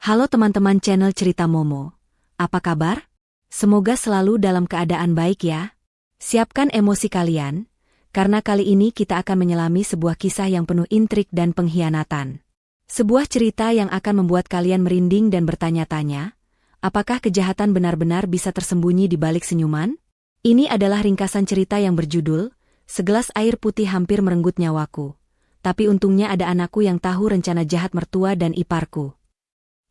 Halo teman-teman channel Cerita Momo. Apa kabar? Semoga selalu dalam keadaan baik ya. Siapkan emosi kalian, karena kali ini kita akan menyelami sebuah kisah yang penuh intrik dan pengkhianatan. Sebuah cerita yang akan membuat kalian merinding dan bertanya-tanya, apakah kejahatan benar-benar bisa tersembunyi di balik senyuman? Ini adalah ringkasan cerita yang berjudul, Segelas Air Putih Hampir Merenggut Nyawaku. Tapi untungnya ada anakku yang tahu rencana jahat mertua dan iparku.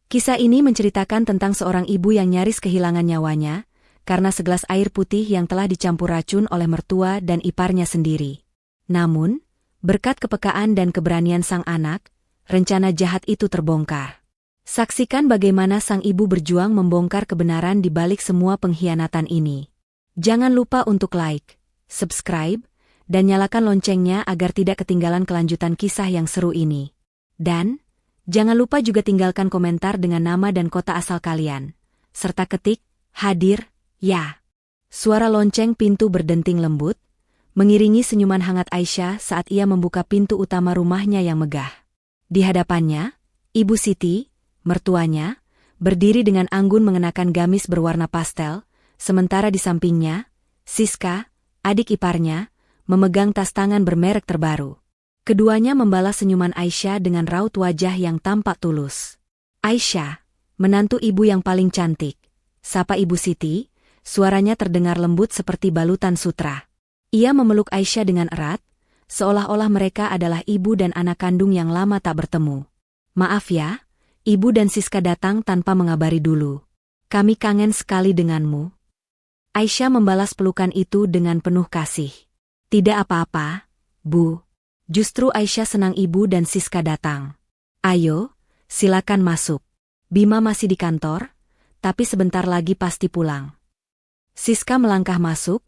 Kisah ini menceritakan tentang seorang ibu yang nyaris kehilangan nyawanya, karena segelas air putih yang telah dicampur racun oleh mertua dan iparnya sendiri. Namun, berkat kepekaan dan keberanian sang anak, rencana jahat itu terbongkar. Saksikan bagaimana sang ibu berjuang membongkar kebenaran di balik semua pengkhianatan ini. Jangan lupa untuk like, subscribe, dan nyalakan loncengnya agar tidak ketinggalan kelanjutan kisah yang seru ini. Dan jangan lupa juga tinggalkan komentar dengan nama dan kota asal kalian, serta ketik, hadir, ya. Suara lonceng pintu berdenting lembut, mengiringi senyuman hangat Aisyah saat ia membuka pintu utama rumahnya yang megah. Di hadapannya, Ibu Siti, mertuanya, berdiri dengan anggun mengenakan gamis berwarna pastel, sementara di sampingnya, Siska, adik iparnya, memegang tas tangan bermerek terbaru. Keduanya membalas senyuman Aisyah dengan raut wajah yang tampak tulus. Aisyah, menantu ibu yang paling cantik, sapa Ibu Siti, suaranya terdengar lembut seperti balutan sutra. Ia memeluk Aisyah dengan erat, seolah-olah mereka adalah ibu dan anak kandung yang lama tak bertemu. Maaf ya, ibu dan Siska datang tanpa mengabari dulu. Kami kangen sekali denganmu. Aisyah membalas pelukan itu dengan penuh kasih. Tidak apa-apa, Bu. Justru Aisyah senang ibu dan Siska datang. Ayo, silakan masuk. Bima masih di kantor, tapi sebentar lagi pasti pulang. Siska melangkah masuk,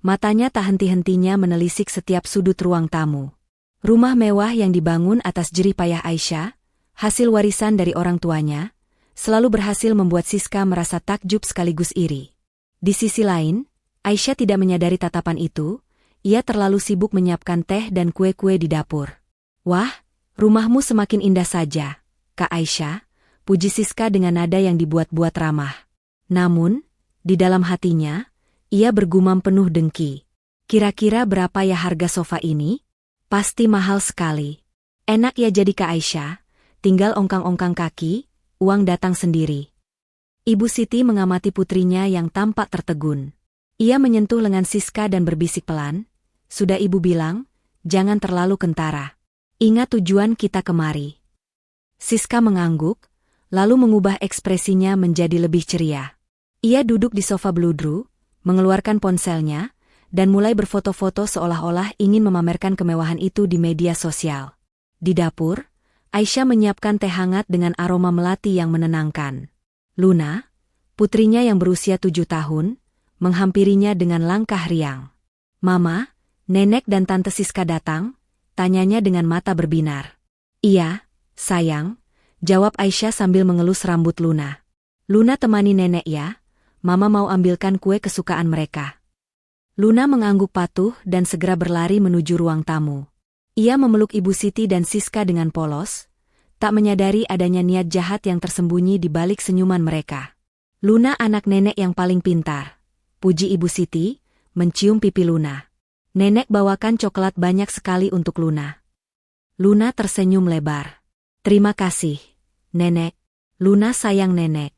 matanya tak henti-hentinya menelisik setiap sudut ruang tamu. Rumah mewah yang dibangun atas jerih payah Aisyah, hasil warisan dari orang tuanya, selalu berhasil membuat Siska merasa takjub sekaligus iri. Di sisi lain, Aisyah tidak menyadari tatapan itu. Ia terlalu sibuk menyiapkan teh dan kue-kue di dapur. Wah, rumahmu semakin indah saja, Kak Aisyah, puji Siska dengan nada yang dibuat-buat ramah. Namun, di dalam hatinya, ia bergumam penuh dengki. Kira-kira berapa ya harga sofa ini? Pasti mahal sekali. Enak ya jadi Kak Aisyah, tinggal ongkang-ongkang kaki, uang datang sendiri. Ibu Siti mengamati putrinya yang tampak tertegun. Ia menyentuh lengan Siska dan berbisik pelan, sudah ibu bilang, jangan terlalu kentara. Ingat tujuan kita kemari. Siska mengangguk, lalu mengubah ekspresinya menjadi lebih ceria. Ia duduk di sofa bludru, mengeluarkan ponselnya, dan mulai berfoto-foto seolah-olah ingin memamerkan kemewahan itu di media sosial. Di dapur, Aisyah menyiapkan teh hangat dengan aroma melati yang menenangkan. Luna, putrinya yang berusia 7 tahun, menghampirinya dengan langkah riang. Mama, Nenek dan Tante Siska datang, tanyanya dengan mata berbinar. Iya, sayang, jawab Aisyah sambil mengelus rambut Luna. Luna temani nenek ya, Mama mau ambilkan kue kesukaan mereka. Luna mengangguk patuh dan segera berlari menuju ruang tamu. Ia memeluk Ibu Siti dan Siska dengan polos, tak menyadari adanya niat jahat yang tersembunyi di balik senyuman mereka. Luna anak nenek yang paling pintar, puji Ibu Siti, mencium pipi Luna. Nenek bawakan coklat banyak sekali untuk Luna. Luna tersenyum lebar. Terima kasih, Nenek. Luna sayang Nenek.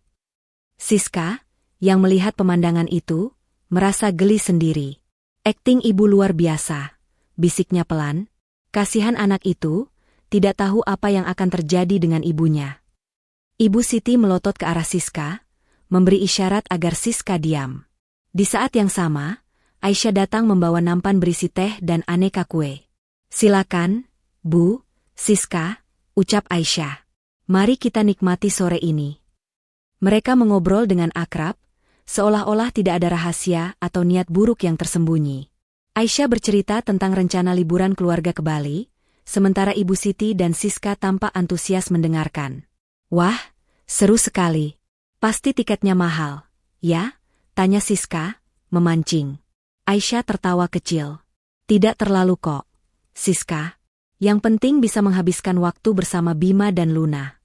Siska, yang melihat pemandangan itu, merasa geli sendiri. Akting ibu luar biasa, bisiknya pelan. Kasihan anak itu, tidak tahu apa yang akan terjadi dengan ibunya. Ibu Siti melotot ke arah Siska, memberi isyarat agar Siska diam. Di saat yang sama, Aisyah datang membawa nampan berisi teh dan aneka kue. Silakan, Bu, Siska, ucap Aisyah. Mari kita nikmati sore ini. Mereka mengobrol dengan akrab, seolah-olah tidak ada rahasia atau niat buruk yang tersembunyi. Aisyah bercerita tentang rencana liburan keluarga ke Bali, sementara Ibu Siti dan Siska tampak antusias mendengarkan. Wah, seru sekali. Pasti tiketnya mahal, ya? Tanya Siska, memancing. Aisyah tertawa kecil. Tidak terlalu kok, Siska. Yang penting bisa menghabiskan waktu bersama Bima dan Luna.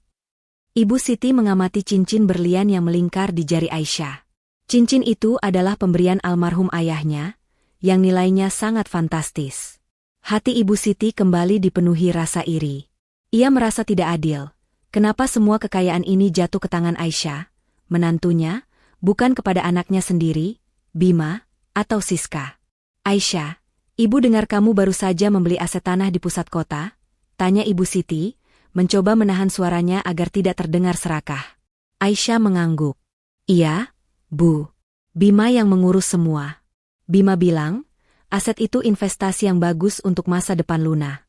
Ibu Siti mengamati cincin berlian yang melingkar di jari Aisyah. Cincin itu adalah pemberian almarhum ayahnya, yang nilainya sangat fantastis. Hati Ibu Siti kembali dipenuhi rasa iri. Ia merasa tidak adil. Kenapa semua kekayaan ini jatuh ke tangan Aisyah, menantunya, bukan kepada anaknya sendiri, Bima, atau Siska? Aisyah, ibu dengar kamu baru saja membeli aset tanah di pusat kota? Tanya Ibu Siti, mencoba menahan suaranya agar tidak terdengar serakah. Aisyah mengangguk. Iya, Bu. Bima yang mengurus semua. Bima bilang, aset itu investasi yang bagus untuk masa depan Luna.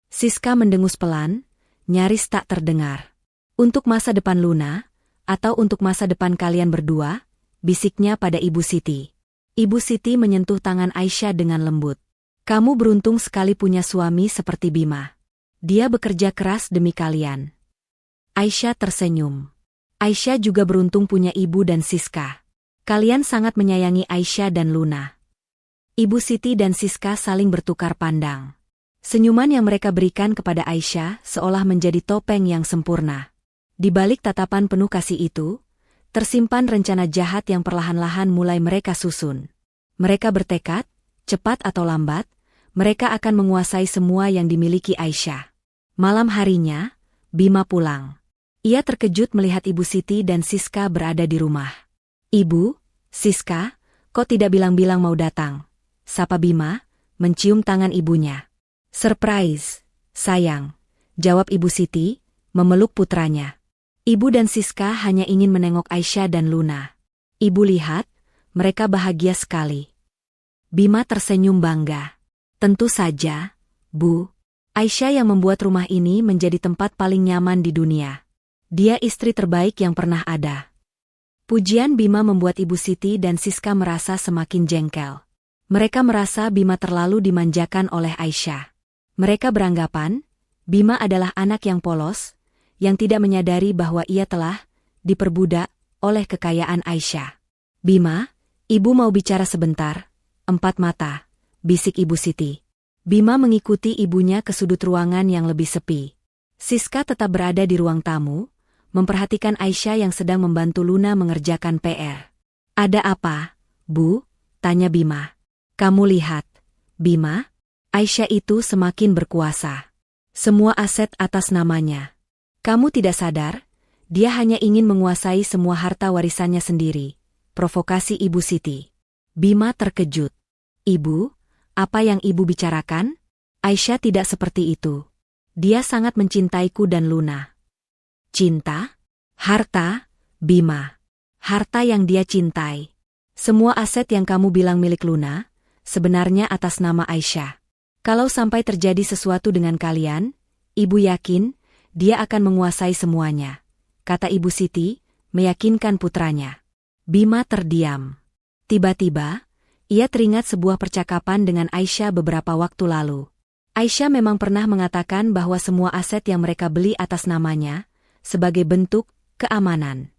Siska mendengus pelan, nyaris tak terdengar. Untuk masa depan Luna, atau untuk masa depan kalian berdua? Bisiknya pada Ibu Siti. Ibu Siti menyentuh tangan Aisyah dengan lembut. Kamu beruntung sekali punya suami seperti Bima. Dia bekerja keras demi kalian. Aisyah tersenyum. Aisyah juga beruntung punya ibu dan Siska. Kalian sangat menyayangi Aisyah dan Luna. Ibu Siti dan Siska saling bertukar pandang. Senyuman yang mereka berikan kepada Aisyah seolah menjadi topeng yang sempurna. Di balik tatapan penuh kasih itu, tersimpan rencana jahat yang perlahan-lahan mulai mereka susun. Mereka bertekad, cepat atau lambat, mereka akan menguasai semua yang dimiliki Aisyah. Malam harinya, Bima pulang. Ia terkejut melihat Ibu Siti dan Siska berada di rumah. Ibu, Siska, kok tidak bilang-bilang mau datang? Sapa Bima, mencium tangan ibunya. Surprise, sayang, jawab Ibu Siti, memeluk putranya. Ibu dan Siska hanya ingin menengok Aisyah dan Luna. Ibu lihat, mereka bahagia sekali. Bima tersenyum bangga. Tentu saja, Bu. Aisyah yang membuat rumah ini menjadi tempat paling nyaman di dunia. Dia istri terbaik yang pernah ada. Pujian Bima membuat Ibu Siti dan Siska merasa semakin jengkel. Mereka merasa Bima terlalu dimanjakan oleh Aisyah. Mereka beranggapan, Bima adalah anak yang polos, yang tidak menyadari bahwa ia telah diperbudak oleh kekayaan Aisyah. Bima, ibu mau bicara sebentar. 4 mata, bisik Ibu Siti. Bima mengikuti ibunya ke sudut ruangan yang lebih sepi. Siska tetap berada di ruang tamu, memperhatikan Aisyah yang sedang membantu Luna mengerjakan PR. Ada apa, Bu? Tanya Bima. Kamu lihat, Bima, Aisyah itu semakin berkuasa. Semua aset atas namanya. Kamu tidak sadar, dia hanya ingin menguasai semua harta warisannya sendiri. Provokasi Ibu Siti. Bima terkejut. Ibu, apa yang ibu bicarakan? Aisyah tidak seperti itu. Dia sangat mencintaiku dan Luna. Cinta? Harta? Bima. Harta yang dia cintai. Semua aset yang kamu bilang milik Luna, sebenarnya atas nama Aisyah. Kalau sampai terjadi sesuatu dengan kalian, ibu yakin, dia akan menguasai semuanya, kata Ibu Siti, meyakinkan putranya. Bima terdiam. Tiba-tiba, ia teringat sebuah percakapan dengan Aisyah beberapa waktu lalu. Aisyah memang pernah mengatakan bahwa semua aset yang mereka beli atas namanya, sebagai bentuk keamanan.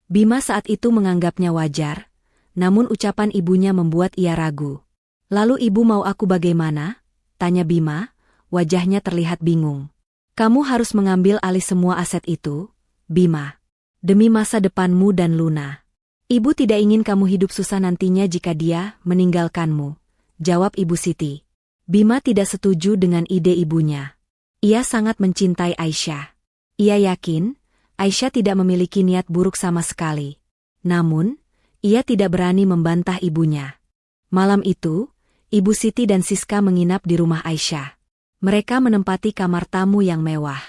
Bima saat itu menganggapnya wajar, namun ucapan ibunya membuat ia ragu. Lalu ibu mau aku bagaimana? Tanya Bima, wajahnya terlihat bingung. Kamu harus mengambil alih semua aset itu, Bima. Demi masa depanmu dan Luna. Ibu tidak ingin kamu hidup susah nantinya jika dia meninggalkanmu, jawab Ibu Siti. Bima tidak setuju dengan ide ibunya. Ia sangat mencintai Aisyah. Ia yakin, Aisyah tidak memiliki niat buruk sama sekali. Namun, ia tidak berani membantah ibunya. Malam itu, Ibu Siti dan Siska menginap di rumah Aisyah. Mereka menempati kamar tamu yang mewah.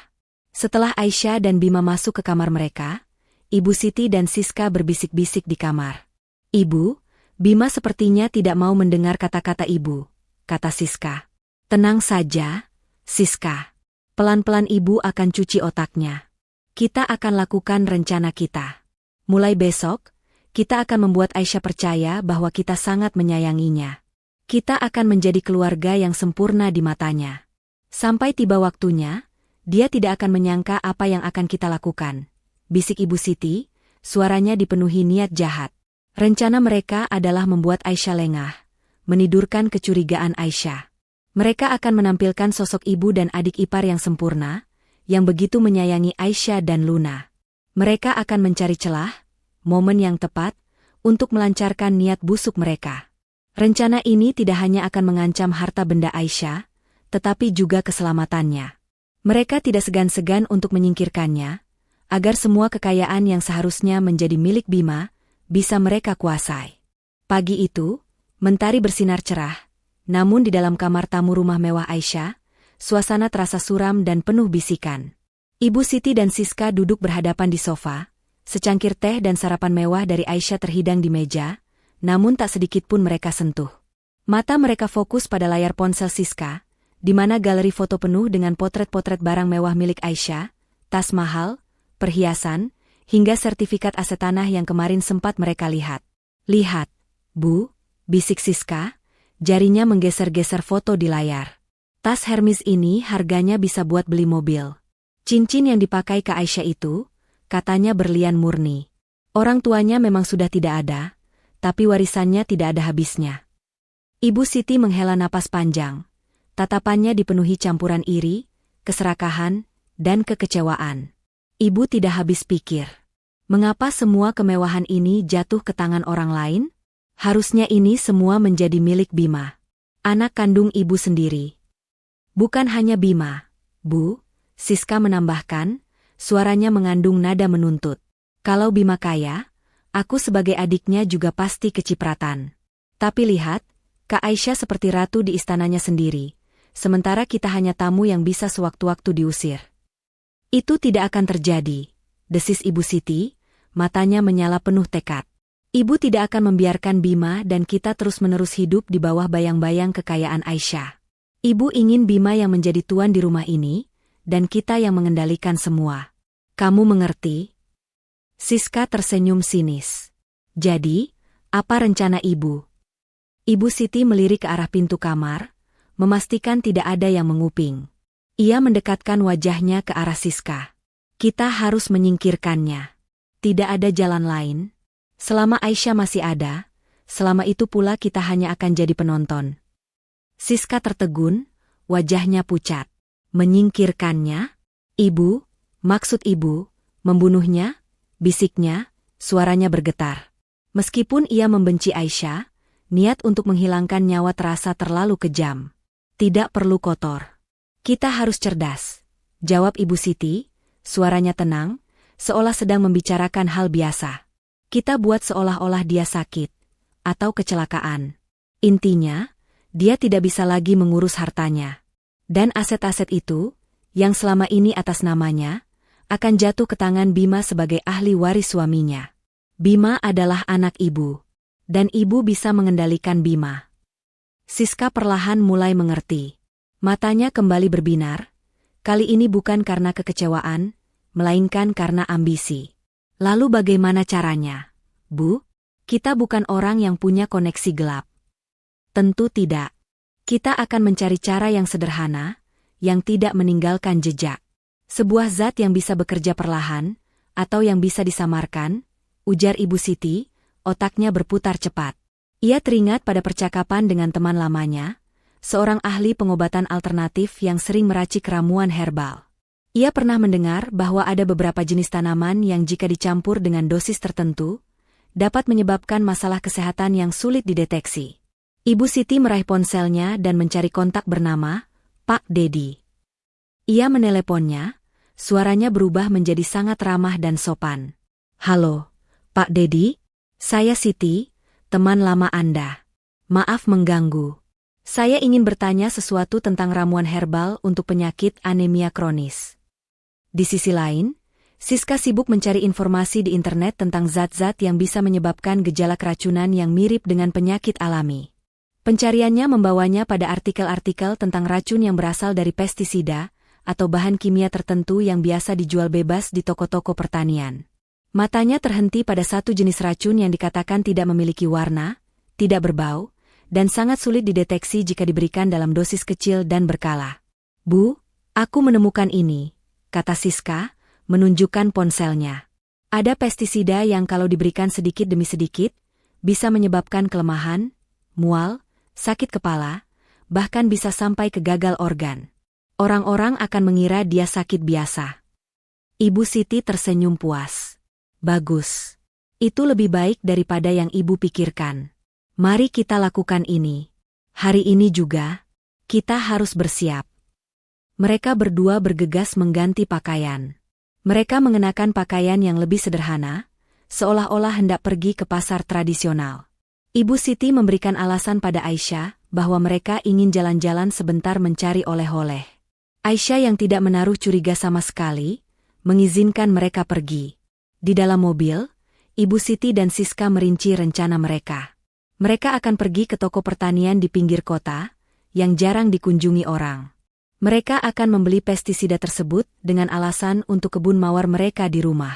Setelah Aisyah dan Bima masuk ke kamar mereka, Ibu Siti dan Siska berbisik-bisik di kamar. Ibu, Bima sepertinya tidak mau mendengar kata-kata ibu, kata Siska. Tenang saja, Siska. Pelan-pelan ibu akan cuci otaknya. Kita akan lakukan rencana kita. Mulai besok, kita akan membuat Aisyah percaya bahwa kita sangat menyayanginya. Kita akan menjadi keluarga yang sempurna di matanya. Sampai tiba waktunya, dia tidak akan menyangka apa yang akan kita lakukan. Bisik Ibu Siti, suaranya dipenuhi niat jahat. Rencana mereka adalah membuat Aisyah lengah, menidurkan kecurigaan Aisyah. Mereka akan menampilkan sosok ibu dan adik ipar yang sempurna, yang begitu menyayangi Aisyah dan Luna. Mereka akan mencari celah, momen yang tepat, untuk melancarkan niat busuk mereka. Rencana ini tidak hanya akan mengancam harta benda Aisyah, tetapi juga keselamatannya. Mereka tidak segan-segan untuk menyingkirkannya, agar semua kekayaan yang seharusnya menjadi milik Bima, bisa mereka kuasai. Pagi itu, mentari bersinar cerah, namun di dalam kamar tamu rumah mewah Aisyah, suasana terasa suram dan penuh bisikan. Ibu Siti dan Siska duduk berhadapan di sofa, secangkir teh dan sarapan mewah dari Aisyah terhidang di meja, namun tak sedikit pun mereka sentuh. Mata mereka fokus pada layar ponsel Siska, di mana galeri foto penuh dengan potret-potret barang mewah milik Aisyah, tas mahal, perhiasan, hingga sertifikat aset tanah yang kemarin sempat mereka lihat. "Lihat, Bu," bisik Siska, jarinya menggeser-geser foto di layar. "Tas Hermes ini harganya bisa buat beli mobil." Cincin yang dipakai Kak Aisyah itu, katanya berlian murni. Orang tuanya memang sudah tidak ada, tapi warisannya tidak ada habisnya. Ibu Siti menghela napas panjang. Tatapannya dipenuhi campuran iri, keserakahan, dan kekecewaan. Ibu tidak habis pikir. Mengapa semua kemewahan ini jatuh ke tangan orang lain? Harusnya ini semua menjadi milik Bima, anak kandung ibu sendiri. Bukan hanya Bima, Bu, Siska menambahkan, suaranya mengandung nada menuntut. Kalau Bima kaya, aku sebagai adiknya juga pasti kecipratan. Tapi lihat, Kak Aisyah seperti ratu di istananya sendiri, sementara kita hanya tamu yang bisa sewaktu-waktu diusir. Itu tidak akan terjadi, desis Ibu Siti, matanya menyala penuh tekad. Ibu tidak akan membiarkan Bima dan kita terus-menerus hidup di bawah bayang-bayang kekayaan Aisyah. Ibu ingin Bima yang menjadi tuan di rumah ini, dan kita yang mengendalikan semua. Kamu mengerti? Siska tersenyum sinis. Jadi, apa rencana Ibu? Ibu Siti melirik ke arah pintu kamar, memastikan tidak ada yang menguping. Ia mendekatkan wajahnya ke arah Siska. Kita harus menyingkirkannya. Tidak ada jalan lain. Selama Aisyah masih ada, selama itu pula kita hanya akan jadi penonton. Siska tertegun, wajahnya pucat. Menyingkirkannya? Ibu, maksud Ibu, membunuhnya? Bisiknya, suaranya bergetar. Meskipun ia membenci Aisyah, niat untuk menghilangkan nyawa terasa terlalu kejam. Tidak perlu kotor. Kita harus cerdas, jawab Ibu Siti, suaranya tenang, seolah sedang membicarakan hal biasa. Kita buat seolah-olah dia sakit, atau kecelakaan. Intinya, dia tidak bisa lagi mengurus hartanya. Dan aset-aset itu, yang selama ini atas namanya, akan jatuh ke tangan Bima sebagai ahli waris suaminya. Bima adalah anak Ibu, dan Ibu bisa mengendalikan Bima. Siska perlahan mulai mengerti. Matanya kembali berbinar, kali ini bukan karena kekecewaan, melainkan karena ambisi. Lalu bagaimana caranya? Bu, kita bukan orang yang punya koneksi gelap. Tentu tidak. Kita akan mencari cara yang sederhana, yang tidak meninggalkan jejak. Sebuah zat yang bisa bekerja perlahan, atau yang bisa disamarkan, ujar Ibu Siti, otaknya berputar cepat. Ia teringat pada percakapan dengan teman lamanya, seorang ahli pengobatan alternatif yang sering meracik ramuan herbal. Ia pernah mendengar bahwa ada beberapa jenis tanaman yang jika dicampur dengan dosis tertentu, dapat menyebabkan masalah kesehatan yang sulit dideteksi. Ibu Siti meraih ponselnya dan mencari kontak bernama Pak Dedi. Ia meneleponnya, suaranya berubah menjadi sangat ramah dan sopan. Halo, Pak Dedi, saya Siti, teman lama Anda. Maaf mengganggu. Saya ingin bertanya sesuatu tentang ramuan herbal untuk penyakit anemia kronis. Di sisi lain, Siska sibuk mencari informasi di internet tentang zat-zat yang bisa menyebabkan gejala keracunan yang mirip dengan penyakit alami. Pencariannya membawanya pada artikel-artikel tentang racun yang berasal dari pestisida atau bahan kimia tertentu yang biasa dijual bebas di toko-toko pertanian. Matanya terhenti pada satu jenis racun yang dikatakan tidak memiliki warna, tidak berbau, dan sangat sulit dideteksi jika diberikan dalam dosis kecil dan berkala. Bu, aku menemukan ini, kata Siska, menunjukkan ponselnya. Ada pestisida yang kalau diberikan sedikit demi sedikit, bisa menyebabkan kelemahan, mual, sakit kepala, bahkan bisa sampai ke gagal organ. Orang-orang akan mengira dia sakit biasa. Ibu Siti tersenyum puas. Bagus. Itu lebih baik daripada yang ibu pikirkan. Mari kita lakukan ini. Hari ini juga, kita harus bersiap. Mereka berdua bergegas mengganti pakaian. Mereka mengenakan pakaian yang lebih sederhana, seolah-olah hendak pergi ke pasar tradisional. Ibu Siti memberikan alasan pada Aisyah bahwa mereka ingin jalan-jalan sebentar mencari oleh-oleh. Aisyah yang tidak menaruh curiga sama sekali, mengizinkan mereka pergi. Di dalam mobil, Ibu Siti dan Siska merinci rencana mereka. Mereka akan pergi ke toko pertanian di pinggir kota, yang jarang dikunjungi orang. Mereka akan membeli pestisida tersebut dengan alasan untuk kebun mawar mereka di rumah.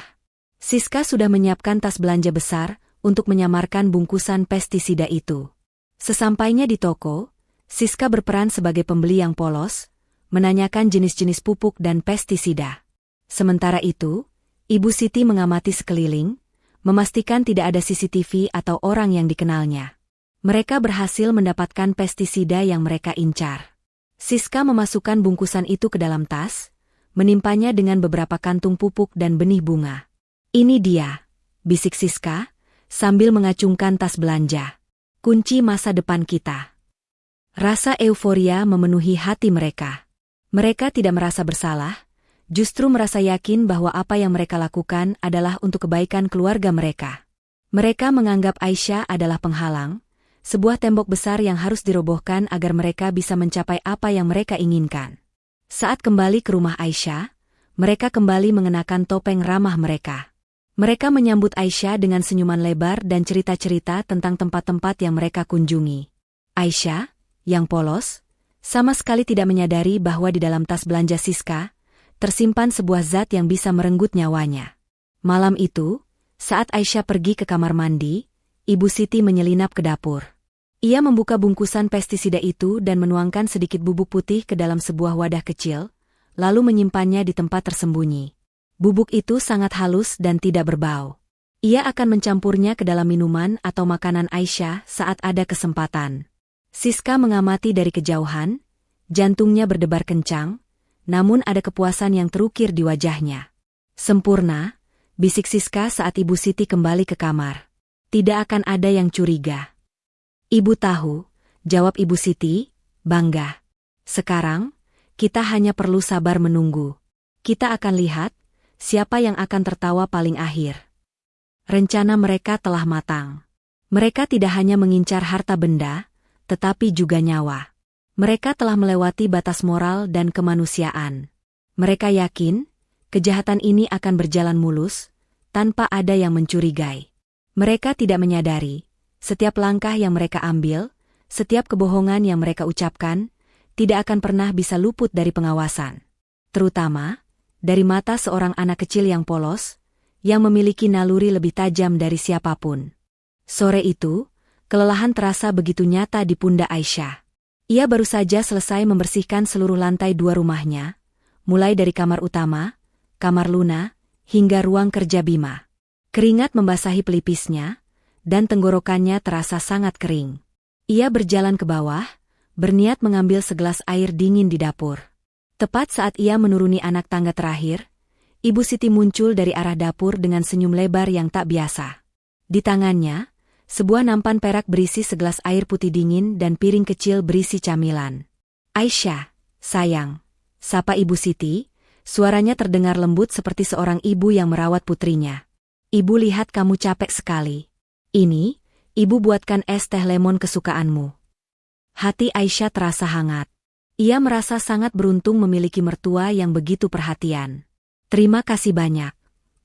Siska sudah menyiapkan tas belanja besar untuk menyamarkan bungkusan pestisida itu. Sesampainya di toko, Siska berperan sebagai pembeli yang polos, menanyakan jenis-jenis pupuk dan pestisida. Sementara itu, Ibu Siti mengamati sekeliling, memastikan tidak ada CCTV atau orang yang dikenalnya. Mereka berhasil mendapatkan pestisida yang mereka incar. Siska memasukkan bungkusan itu ke dalam tas, menimpanya dengan beberapa kantung pupuk dan benih bunga. "Ini dia," bisik Siska, sambil mengacungkan tas belanja. "Kunci masa depan kita." Rasa euforia memenuhi hati mereka. Mereka tidak merasa bersalah, justru merasa yakin bahwa apa yang mereka lakukan adalah untuk kebaikan keluarga mereka. Mereka menganggap Aisyah adalah penghalang, sebuah tembok besar yang harus dirobohkan agar mereka bisa mencapai apa yang mereka inginkan. Saat kembali ke rumah Aisyah, mereka kembali mengenakan topeng ramah mereka. Mereka menyambut Aisyah dengan senyuman lebar dan cerita-cerita tentang tempat-tempat yang mereka kunjungi. Aisyah, yang polos, sama sekali tidak menyadari bahwa di dalam tas belanja Siska tersimpan sebuah zat yang bisa merenggut nyawanya. Malam itu, saat Aisyah pergi ke kamar mandi, Ibu Siti menyelinap ke dapur. Ia membuka bungkusan pestisida itu dan menuangkan sedikit bubuk putih ke dalam sebuah wadah kecil, lalu menyimpannya di tempat tersembunyi. Bubuk itu sangat halus dan tidak berbau. Ia akan mencampurnya ke dalam minuman atau makanan Aisyah saat ada kesempatan. Siska mengamati dari kejauhan, jantungnya berdebar kencang, namun ada kepuasan yang terukir di wajahnya. "Sempurna," bisik Siska saat Ibu Siti kembali ke kamar. "Tidak akan ada yang curiga." "Ibu tahu," jawab Ibu Siti, bangga. "Sekarang, kita hanya perlu sabar menunggu. Kita akan lihat siapa yang akan tertawa paling akhir." Rencana mereka telah matang. Mereka tidak hanya mengincar harta benda, tetapi juga nyawa. Mereka telah melewati batas moral dan kemanusiaan. Mereka yakin, kejahatan ini akan berjalan mulus, tanpa ada yang mencurigai. Mereka tidak menyadari, setiap langkah yang mereka ambil, setiap kebohongan yang mereka ucapkan, tidak akan pernah bisa luput dari pengawasan. Terutama, dari mata seorang anak kecil yang polos, yang memiliki naluri lebih tajam dari siapapun. Sore itu, kelelahan terasa begitu nyata di pundak Aisyah. Ia baru saja selesai membersihkan seluruh lantai 2 rumahnya, mulai dari kamar utama, kamar Luna, hingga ruang kerja Bima. Keringat membasahi pelipisnya, dan tenggorokannya terasa sangat kering. Ia berjalan ke bawah, berniat mengambil segelas air dingin di dapur. Tepat saat ia menuruni anak tangga terakhir, Ibu Siti muncul dari arah dapur dengan senyum lebar yang tak biasa. Di tangannya, sebuah nampan perak berisi segelas air putih dingin dan piring kecil berisi camilan. "Aisyah, sayang," sapa Ibu Siti, suaranya terdengar lembut seperti seorang ibu yang merawat putrinya. "Ibu lihat kamu capek sekali. Ini, Ibu buatkan es teh lemon kesukaanmu." Hati Aisyah terasa hangat. Ia merasa sangat beruntung memiliki mertua yang begitu perhatian. "Terima kasih banyak,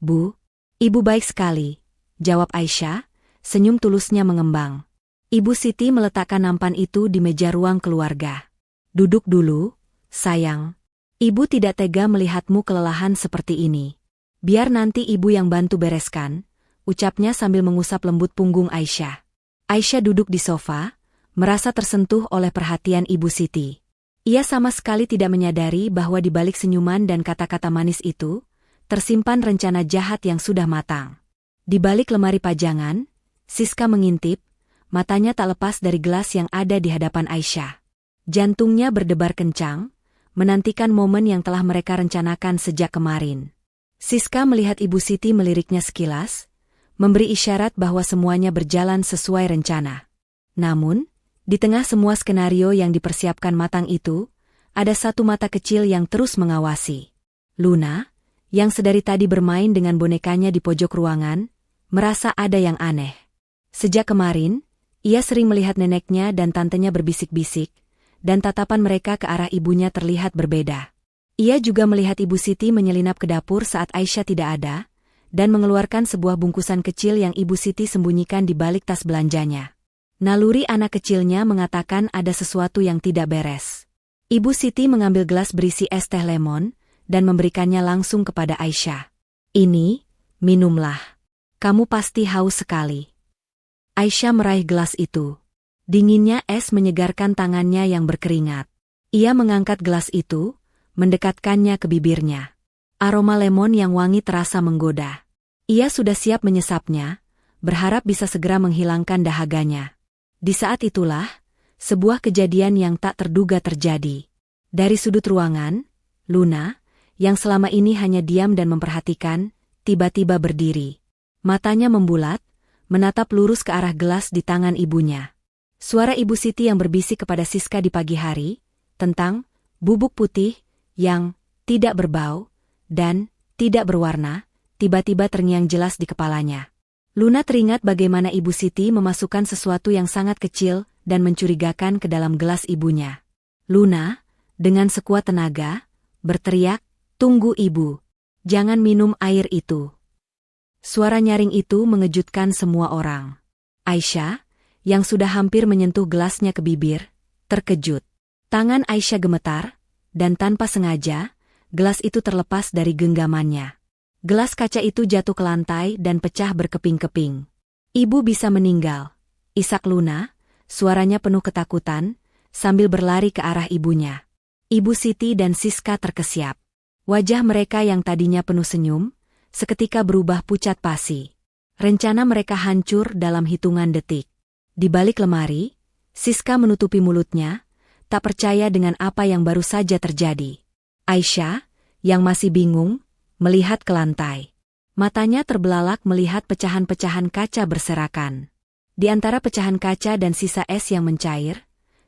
Bu." "Ibu baik sekali," jawab Aisyah, senyum tulusnya mengembang. Ibu Siti meletakkan nampan itu di meja ruang keluarga. "Duduk dulu, sayang. Ibu tidak tega melihatmu kelelahan seperti ini. Biar nanti Ibu yang bantu bereskan," ucapnya sambil mengusap lembut punggung Aisyah. Aisyah duduk di sofa, merasa tersentuh oleh perhatian Ibu Siti. Ia sama sekali tidak menyadari bahwa di balik senyuman dan kata-kata manis itu, tersimpan rencana jahat yang sudah matang. Di balik lemari pajangan, Siska mengintip, matanya tak lepas dari gelas yang ada di hadapan Aisyah. Jantungnya berdebar kencang, menantikan momen yang telah mereka rencanakan sejak kemarin. Siska melihat Ibu Siti meliriknya sekilas, memberi isyarat bahwa semuanya berjalan sesuai rencana. Namun, di tengah semua skenario yang dipersiapkan matang itu, ada satu mata kecil yang terus mengawasi. Luna, yang sedari tadi bermain dengan bonekanya di pojok ruangan, merasa ada yang aneh. Sejak kemarin, ia sering melihat neneknya dan tantenya berbisik-bisik, dan tatapan mereka ke arah ibunya terlihat berbeda. Ia juga melihat Ibu Siti menyelinap ke dapur saat Aisyah tidak ada, dan mengeluarkan sebuah bungkusan kecil yang Ibu Siti sembunyikan di balik tas belanjanya. Naluri anak kecilnya mengatakan ada sesuatu yang tidak beres. Ibu Siti mengambil gelas berisi es teh lemon, dan memberikannya langsung kepada Aisyah. Ini, minumlah. Kamu pasti haus sekali. Aisyah meraih gelas itu. Dinginnya es menyegarkan tangannya yang berkeringat. Ia mengangkat gelas itu, mendekatkannya ke bibirnya. Aroma lemon yang wangi terasa menggoda. Ia sudah siap menyesapnya, berharap bisa segera menghilangkan dahaganya. Di saat itulah, sebuah kejadian yang tak terduga terjadi. Dari sudut ruangan, Luna, yang selama ini hanya diam dan memperhatikan, tiba-tiba berdiri. Matanya membulat, menatap lurus ke arah gelas di tangan ibunya. Suara Ibu Siti yang berbisik kepada Siska di pagi hari, tentang bubuk putih, yang tidak berbau, dan tidak berwarna, tiba-tiba terngiang jelas di kepalanya. Luna teringat bagaimana Ibu Siti memasukkan sesuatu yang sangat kecil dan mencurigakan ke dalam gelas ibunya. Luna, dengan sekuat tenaga, berteriak, "Tunggu Ibu! Jangan minum air itu!" Suara nyaring itu mengejutkan semua orang. Aisyah, yang sudah hampir menyentuh gelasnya ke bibir, terkejut. Tangan Aisyah gemetar, dan tanpa sengaja, gelas itu terlepas dari genggamannya. Gelas kaca itu jatuh ke lantai dan pecah berkeping-keping. "Ibu bisa meninggal," isak Luna, suaranya penuh ketakutan, sambil berlari ke arah ibunya. Ibu Siti dan Siska terkesiap. Wajah mereka yang tadinya penuh senyum, seketika berubah pucat pasi. Rencana mereka hancur dalam hitungan detik. Di balik lemari, Siska menutupi mulutnya, tak percaya dengan apa yang baru saja terjadi. Aisyah, yang masih bingung, melihat ke lantai. Matanya terbelalak melihat pecahan-pecahan kaca berserakan. Di antara pecahan kaca dan sisa es yang mencair,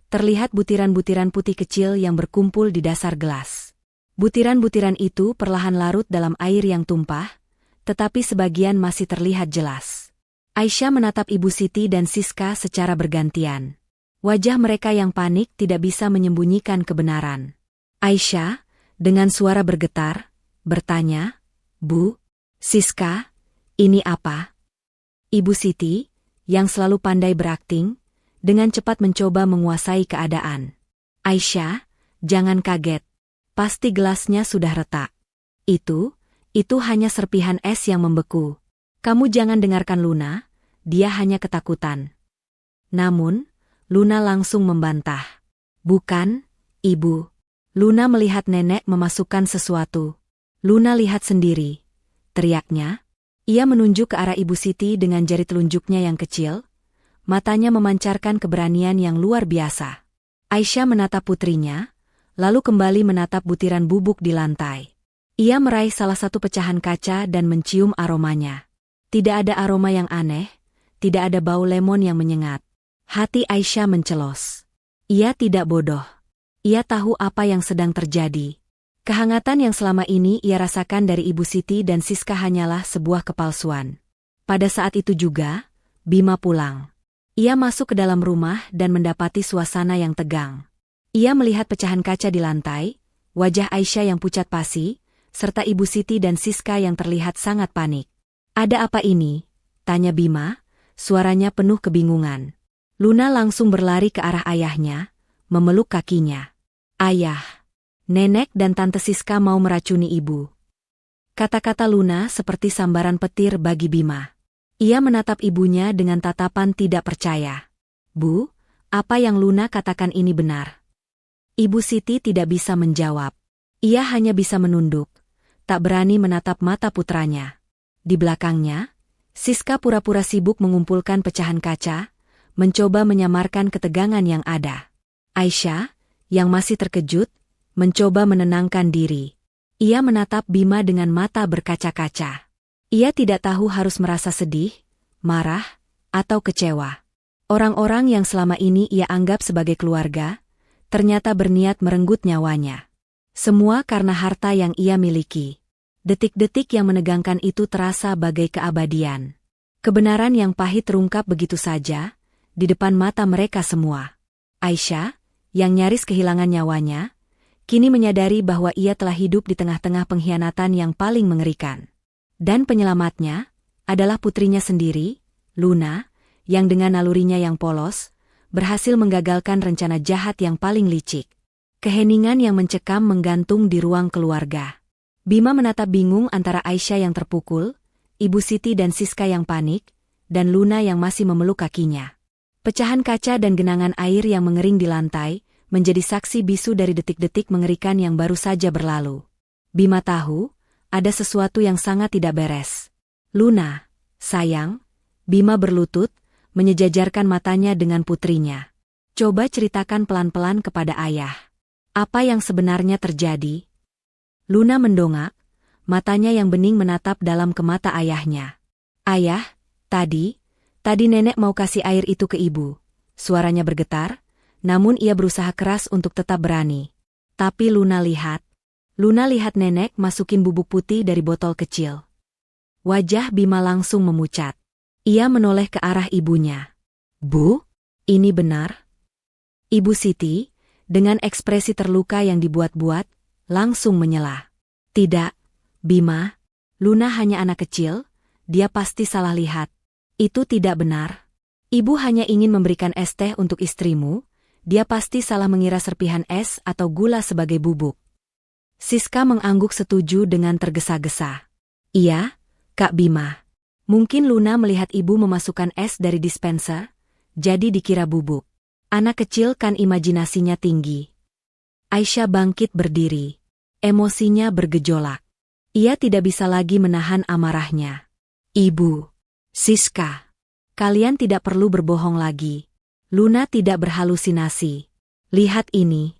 terlihat butiran-butiran putih kecil yang berkumpul di dasar gelas. Butiran-butiran itu perlahan larut dalam air yang tumpah, tetapi sebagian masih terlihat jelas. Aisyah menatap Ibu Siti dan Siska secara bergantian. Wajah mereka yang panik tidak bisa menyembunyikan kebenaran. Aisyah, dengan suara bergetar, bertanya, "Bu, Siska, ini apa?" Ibu Siti, yang selalu pandai berakting, dengan cepat mencoba menguasai keadaan. "Aisyah, jangan kaget. Pasti gelasnya sudah retak. Itu hanya serpihan es yang membeku. Kamu jangan dengarkan Luna, dia hanya ketakutan." Namun, Luna langsung membantah. "Bukan, Ibu." Luna melihat nenek memasukkan sesuatu. "Luna lihat sendiri," teriaknya. Ia menunjuk ke arah Ibu Siti dengan jari telunjuknya yang kecil, matanya memancarkan keberanian yang luar biasa. Aisyah menatap putrinya, lalu kembali menatap butiran bubuk di lantai. Ia meraih salah satu pecahan kaca dan mencium aromanya. Tidak ada aroma yang aneh, tidak ada bau lemon yang menyengat. Hati Aisyah mencelos. Ia tidak bodoh. Ia tahu apa yang sedang terjadi. Kehangatan yang selama ini ia rasakan dari Ibu Siti dan Siska hanyalah sebuah kepalsuan. Pada saat itu juga, Bima pulang. Ia masuk ke dalam rumah dan mendapati suasana yang tegang. Ia melihat pecahan kaca di lantai, wajah Aisyah yang pucat pasi, serta Ibu Siti dan Siska yang terlihat sangat panik. "Ada apa ini?" tanya Bima, suaranya penuh kebingungan. Luna langsung berlari ke arah ayahnya, memeluk kakinya. "Ayah, nenek dan tante Siska mau meracuni ibu." Kata-kata Luna seperti sambaran petir bagi Bima. Ia menatap ibunya dengan tatapan tidak percaya. "Bu, apa yang Luna katakan ini benar?" Ibu Siti tidak bisa menjawab. Ia hanya bisa menunduk, tak berani menatap mata putranya. Di belakangnya, Siska pura-pura sibuk mengumpulkan pecahan kaca, mencoba menyamarkan ketegangan yang ada. Aisyah, yang masih terkejut, mencoba menenangkan diri. Ia menatap Bima dengan mata berkaca-kaca. Ia tidak tahu harus merasa sedih, marah, atau kecewa. Orang-orang yang selama ini ia anggap sebagai keluarga, ternyata berniat merenggut nyawanya. Semua karena harta yang ia miliki. Detik-detik yang menegangkan itu terasa bagai keabadian. Kebenaran yang pahit terungkap begitu saja, di depan mata mereka semua. Aisyah, yang nyaris kehilangan nyawanya, kini menyadari bahwa ia telah hidup di tengah-tengah pengkhianatan yang paling mengerikan. Dan penyelamatnya adalah putrinya sendiri, Luna, yang dengan nalurinya yang polos, berhasil menggagalkan rencana jahat yang paling licik. Keheningan yang mencekam menggantung di ruang keluarga. Bima menatap bingung antara Aisyah yang terpukul, Ibu Siti dan Siska yang panik, dan Luna yang masih memeluk kakinya. Pecahan kaca dan genangan air yang mengering di lantai, menjadi saksi bisu dari detik-detik mengerikan yang baru saja berlalu. Bima tahu, ada sesuatu yang sangat tidak beres. Luna, sayang, Bima berlutut, menyejajarkan matanya dengan putrinya. Coba ceritakan pelan-pelan kepada ayah. Apa yang sebenarnya terjadi? Luna mendongak, matanya yang bening menatap dalam ke mata ayahnya. Ayah, tadi nenek mau kasih air itu ke ibu. Suaranya bergetar, namun ia berusaha keras untuk tetap berani. Tapi Luna lihat nenek masukin bubuk putih dari botol kecil. Wajah Bima langsung memucat. Ia menoleh ke arah ibunya. Bu, ini benar? Ibu Siti, dengan ekspresi terluka yang dibuat-buat, langsung menyela. Tidak, Bima, Luna hanya anak kecil, dia pasti salah lihat. Itu tidak benar. Ibu hanya ingin memberikan es teh untuk istrimu, dia pasti salah mengira serpihan es atau gula sebagai bubuk. Siska mengangguk setuju dengan tergesa-gesa. Iya, Kak Bima. Mungkin Luna melihat ibu memasukkan es dari dispenser, jadi dikira bubuk. Anak kecil kan imajinasinya tinggi. Aisyah bangkit berdiri. Emosinya bergejolak. Ia tidak bisa lagi menahan amarahnya. Ibu, Siska, kalian tidak perlu berbohong lagi. Luna tidak berhalusinasi. Lihat ini.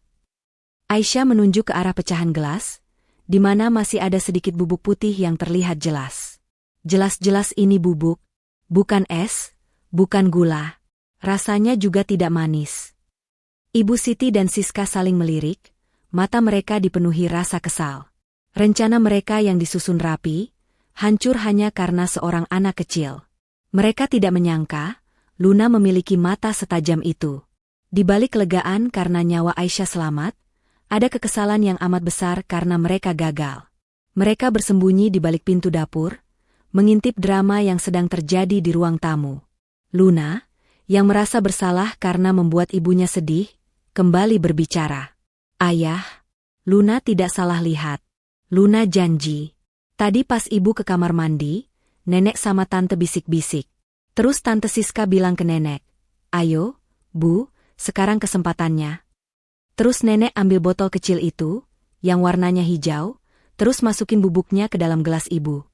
Aisyah menunjuk ke arah pecahan gelas, di mana masih ada sedikit bubuk putih yang terlihat jelas. Jelas-jelas ini bubuk, bukan es, bukan gula. Rasanya juga tidak manis. Ibu Siti dan Siska saling melirik, mata mereka dipenuhi rasa kesal. Rencana mereka yang disusun rapi, hancur hanya karena seorang anak kecil. Mereka tidak menyangka, Luna memiliki mata setajam itu. Di balik kelegaan karena nyawa Aisyah selamat, ada kekesalan yang amat besar karena mereka gagal. Mereka bersembunyi di balik pintu dapur, mengintip drama yang sedang terjadi di ruang tamu. Luna, yang merasa bersalah karena membuat ibunya sedih, kembali berbicara. Ayah, Luna tidak salah lihat. Luna janji. Tadi pas ibu ke kamar mandi, nenek sama tante bisik-bisik. Terus tante Siska bilang ke nenek, ayo, Bu, sekarang kesempatannya. Terus nenek ambil botol kecil itu, yang warnanya hijau, terus masukin bubuknya ke dalam gelas ibu.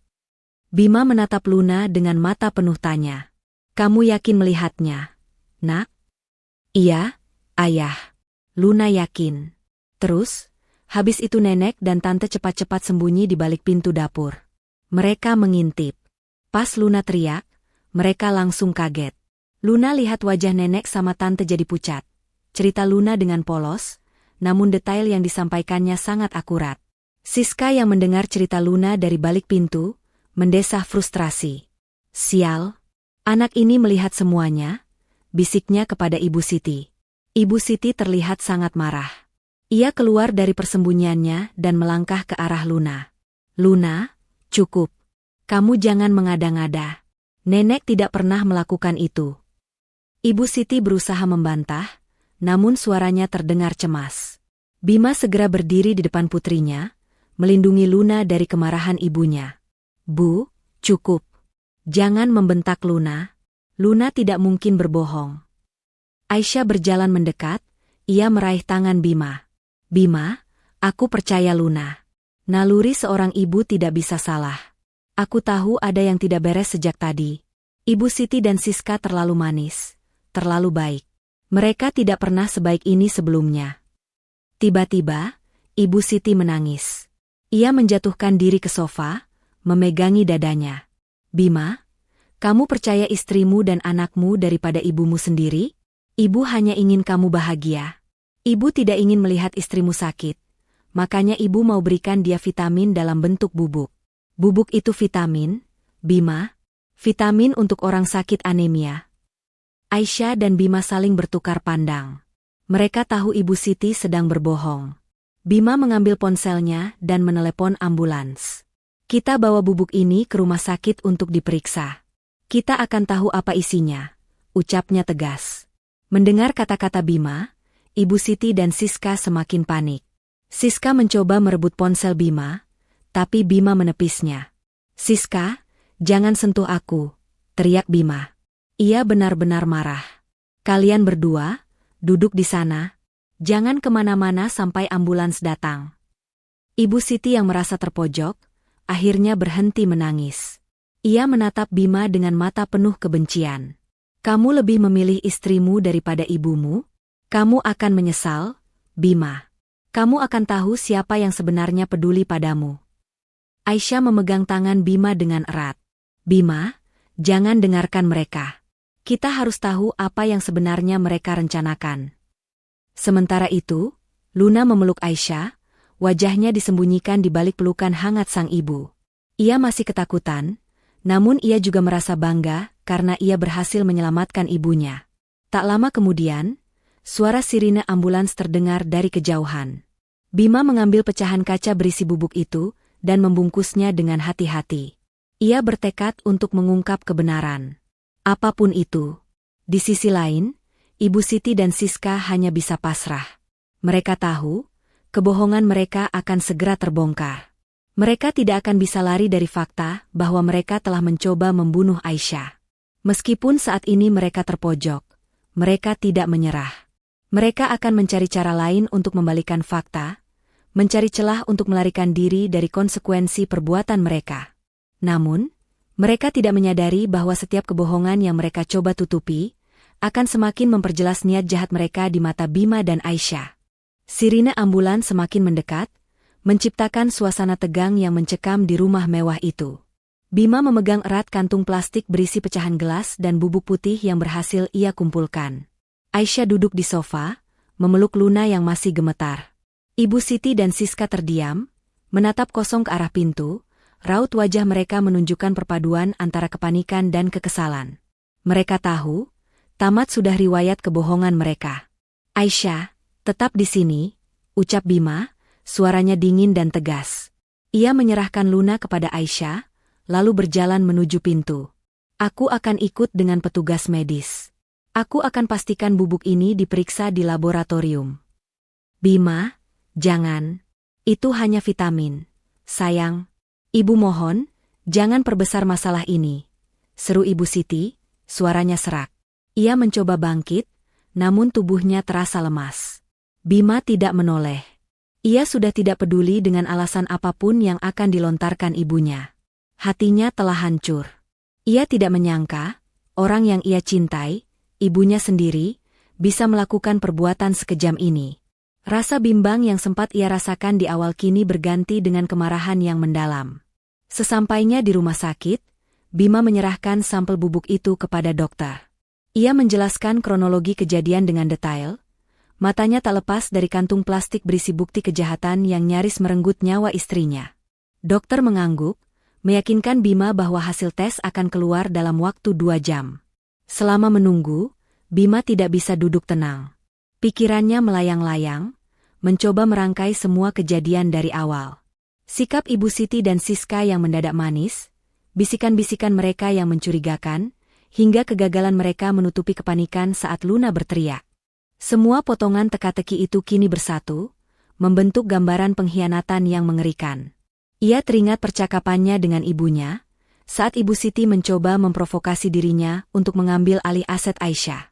Bima menatap Luna dengan mata penuh tanya. Kamu yakin melihatnya, Nak? Iya, Ayah. Luna yakin. Terus, habis itu nenek dan tante cepat-cepat sembunyi di balik pintu dapur. Mereka mengintip. Pas Luna teriak, mereka langsung kaget. Luna lihat wajah nenek sama tante jadi pucat. Cerita Luna dengan polos, namun detail yang disampaikannya sangat akurat. Siska yang mendengar cerita Luna dari balik pintu, mendesah frustrasi. Sial, anak ini melihat semuanya, bisiknya kepada Ibu Siti. Ibu Siti terlihat sangat marah. Ia keluar dari persembunyiannya dan melangkah ke arah Luna. Luna, cukup. Kamu jangan mengada-ngada. Nenek tidak pernah melakukan itu. Ibu Siti berusaha membantah, namun suaranya terdengar cemas. Bima segera berdiri di depan putrinya, melindungi Luna dari kemarahan ibunya. Bu, cukup. Jangan membentak Luna. Luna tidak mungkin berbohong. Aisyah berjalan mendekat, ia meraih tangan Bima. Bima, aku percaya Luna. Naluri seorang ibu tidak bisa salah. Aku tahu ada yang tidak beres sejak tadi. Ibu Siti dan Siska terlalu manis, terlalu baik. Mereka tidak pernah sebaik ini sebelumnya. Tiba-tiba, Ibu Siti menangis. Ia menjatuhkan diri ke sofa, memegangi dadanya. Bima, kamu percaya istrimu dan anakmu daripada ibumu sendiri? Ibu hanya ingin kamu bahagia. Ibu tidak ingin melihat istrimu sakit. Makanya ibu mau berikan dia vitamin dalam bentuk bubuk. Bubuk itu vitamin, Bima. Vitamin untuk orang sakit anemia. Aisyah dan Bima saling bertukar pandang. Mereka tahu Ibu Siti sedang berbohong. Bima mengambil ponselnya dan menelepon ambulans. Kita bawa bubuk ini ke rumah sakit untuk diperiksa. Kita akan tahu apa isinya, ucapnya tegas. Mendengar kata-kata Bima, Ibu Siti dan Siska semakin panik. Siska mencoba merebut ponsel Bima, tapi Bima menepisnya. Siska, jangan sentuh aku, teriak Bima. Ia benar-benar marah. Kalian berdua, duduk di sana. Jangan kemana-mana sampai ambulans datang. Ibu Siti yang merasa terpojok, akhirnya berhenti menangis. Ia menatap Bima dengan mata penuh kebencian. Kamu lebih memilih istrimu daripada ibumu? Kamu akan menyesal, Bima. Kamu akan tahu siapa yang sebenarnya peduli padamu. Aisyah memegang tangan Bima dengan erat. Bima, jangan dengarkan mereka. Kita harus tahu apa yang sebenarnya mereka rencanakan. Sementara itu, Luna memeluk Aisyah, wajahnya disembunyikan di balik pelukan hangat sang ibu. Ia masih ketakutan, namun ia juga merasa bangga karena ia berhasil menyelamatkan ibunya. Tak lama kemudian, suara sirine ambulans terdengar dari kejauhan. Bima mengambil pecahan kaca berisi bubuk itu dan membungkusnya dengan hati-hati. Ia bertekad untuk mengungkap kebenaran. Apapun itu. Di sisi lain, Ibu Siti dan Siska hanya bisa pasrah. Mereka tahu, kebohongan mereka akan segera terbongkar. Mereka tidak akan bisa lari dari fakta bahwa mereka telah mencoba membunuh Aisyah. Meskipun saat ini mereka terpojok, mereka tidak menyerah. Mereka akan mencari cara lain untuk membalikan fakta, mencari celah untuk melarikan diri dari konsekuensi perbuatan mereka. Namun, mereka tidak menyadari bahwa setiap kebohongan yang mereka coba tutupi akan semakin memperjelas niat jahat mereka di mata Bima dan Aisyah. Sirine ambulans semakin mendekat, menciptakan suasana tegang yang mencekam di rumah mewah itu. Bima memegang erat kantung plastik berisi pecahan gelas dan bubuk putih yang berhasil ia kumpulkan. Aisyah duduk di sofa, memeluk Luna yang masih gemetar. Ibu Siti dan Siska terdiam, menatap kosong ke arah pintu, raut wajah mereka menunjukkan perpaduan antara kepanikan dan kekesalan. Mereka tahu, tamat sudah riwayat kebohongan mereka. Aisyah, tetap di sini, ucap Bima, suaranya dingin dan tegas. Ia menyerahkan Luna kepada Aisyah, lalu berjalan menuju pintu. Aku akan ikut dengan petugas medis. Aku akan pastikan bubuk ini diperiksa di laboratorium. Bima, jangan. Itu hanya vitamin. Sayang. Ibu mohon, jangan perbesar masalah ini. Seru Ibu Siti, suaranya serak. Ia mencoba bangkit, namun tubuhnya terasa lemas. Bima tidak menoleh. Ia sudah tidak peduli dengan alasan apapun yang akan dilontarkan ibunya. Hatinya telah hancur. Ia tidak menyangka, orang yang ia cintai, ibunya sendiri, bisa melakukan perbuatan sekejam ini. Rasa bimbang yang sempat ia rasakan di awal kini berganti dengan kemarahan yang mendalam. Sesampainya di rumah sakit, Bima menyerahkan sampel bubuk itu kepada dokter. Ia menjelaskan kronologi kejadian dengan detail. Matanya tak lepas dari kantung plastik berisi bukti kejahatan yang nyaris merenggut nyawa istrinya. Dokter mengangguk, meyakinkan Bima bahwa hasil tes akan keluar dalam waktu 2 jam. Selama menunggu, Bima tidak bisa duduk tenang. Pikirannya melayang-layang, mencoba merangkai semua kejadian dari awal. Sikap Ibu Siti dan Siska yang mendadak manis, bisikan-bisikan mereka yang mencurigakan, hingga kegagalan mereka menutupi kepanikan saat Luna berteriak. Semua potongan teka-teki itu kini bersatu, membentuk gambaran pengkhianatan yang mengerikan. Ia teringat percakapannya dengan ibunya, saat Ibu Siti mencoba memprovokasi dirinya untuk mengambil alih aset Aisyah.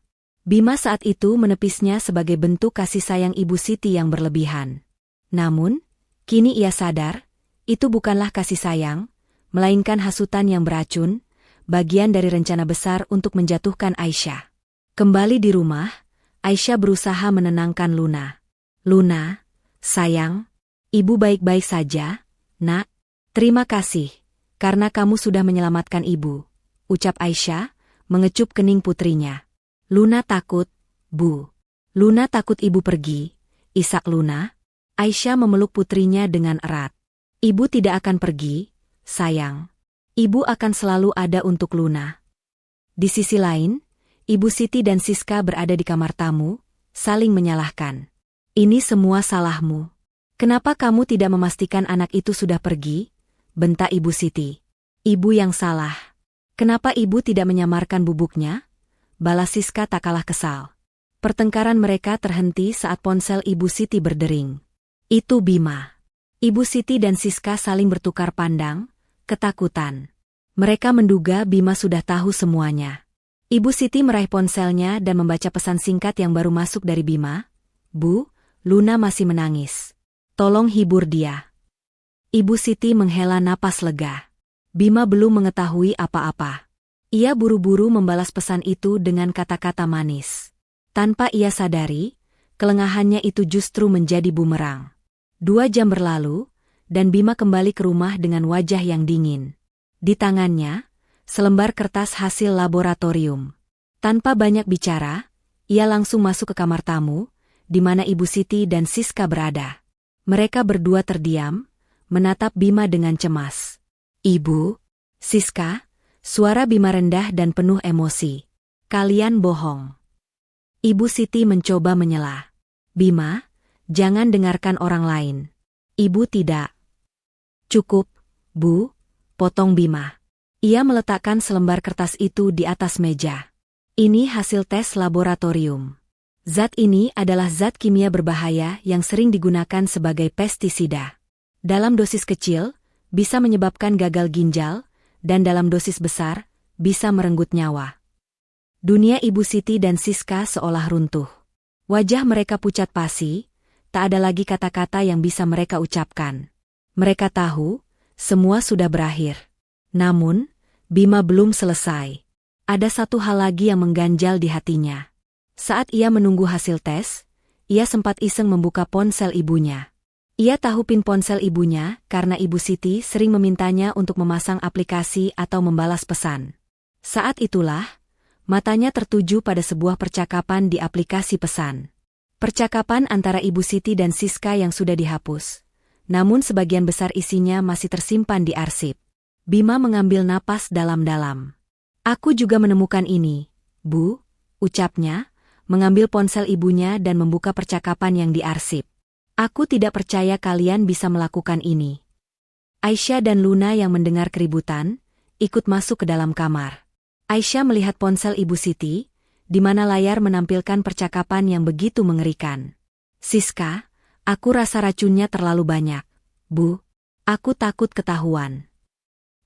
Bima saat itu menepisnya sebagai bentuk kasih sayang Ibu Siti yang berlebihan. Namun, kini ia sadar, itu bukanlah kasih sayang, melainkan hasutan yang beracun, bagian dari rencana besar untuk menjatuhkan Aisyah. Kembali di rumah, Aisyah berusaha menenangkan Luna. Luna, sayang, Ibu baik-baik saja, nak. Terima kasih, karena kamu sudah menyelamatkan ibu, ucap Aisyah, mengecup kening putrinya. Luna takut, Bu. Luna takut ibu pergi, isak Luna. Aisyah memeluk putrinya dengan erat. Ibu tidak akan pergi, sayang. Ibu akan selalu ada untuk Luna. Di sisi lain, Ibu Siti dan Siska berada di kamar tamu, saling menyalahkan. Ini semua salahmu. Kenapa kamu tidak memastikan anak itu sudah pergi? Bentak Ibu Siti. Ibu yang salah. Kenapa ibu tidak menyamarkan bubuknya? Balas Siska tak kalah kesal. Pertengkaran mereka terhenti saat ponsel Ibu Siti berdering. Itu Bima. Ibu Siti dan Siska saling bertukar pandang, ketakutan. Mereka menduga Bima sudah tahu semuanya. Ibu Siti meraih ponselnya dan membaca pesan singkat yang baru masuk dari Bima. Bu, Luna masih menangis. Tolong hibur dia. Ibu Siti menghela napas lega. Bima belum mengetahui apa-apa. Ia buru-buru membalas pesan itu dengan kata-kata manis. Tanpa ia sadari, kelengahannya itu justru menjadi bumerang. 2 jam berlalu, dan Bima kembali ke rumah dengan wajah yang dingin. Di tangannya, selembar kertas hasil laboratorium. Tanpa banyak bicara, ia langsung masuk ke kamar tamu, di mana Ibu Siti dan Siska berada. Mereka berdua terdiam, menatap Bima dengan cemas. Ibu, Siska, suara Bima rendah dan penuh emosi. Kalian bohong. Ibu Siti mencoba menyela. Bima, jangan dengarkan orang lain. Ibu tidak. Cukup, Bu, potong Bima. Ia meletakkan selembar kertas itu di atas meja. Ini hasil tes laboratorium. Zat ini adalah zat kimia berbahaya yang sering digunakan sebagai pestisida. Dalam dosis kecil, bisa menyebabkan gagal ginjal, dan dalam dosis besar, bisa merenggut nyawa. Dunia Ibu Siti dan Siska seolah runtuh. Wajah mereka pucat pasi, tak ada lagi kata-kata yang bisa mereka ucapkan. Mereka tahu, semua sudah berakhir. Namun, Bima belum selesai. Ada satu hal lagi yang mengganjal di hatinya. Saat ia menunggu hasil tes, ia sempat iseng membuka ponsel ibunya. Ia tahu PIN ponsel ibunya karena Ibu Siti sering memintanya untuk memasang aplikasi atau membalas pesan. Saat itulah, matanya tertuju pada sebuah percakapan di aplikasi pesan. Percakapan antara Ibu Siti dan Siska yang sudah dihapus. Namun sebagian besar isinya masih tersimpan di arsip. Bima mengambil napas dalam-dalam. Aku juga menemukan ini, Bu, ucapnya, mengambil ponsel ibunya dan membuka percakapan yang diarsip. Aku tidak percaya kalian bisa melakukan ini. Aisyah dan Luna yang mendengar keributan, ikut masuk ke dalam kamar. Aisyah melihat ponsel Ibu Siti, di mana layar menampilkan percakapan yang begitu mengerikan. Siska, aku rasa racunnya terlalu banyak. Bu, aku takut ketahuan.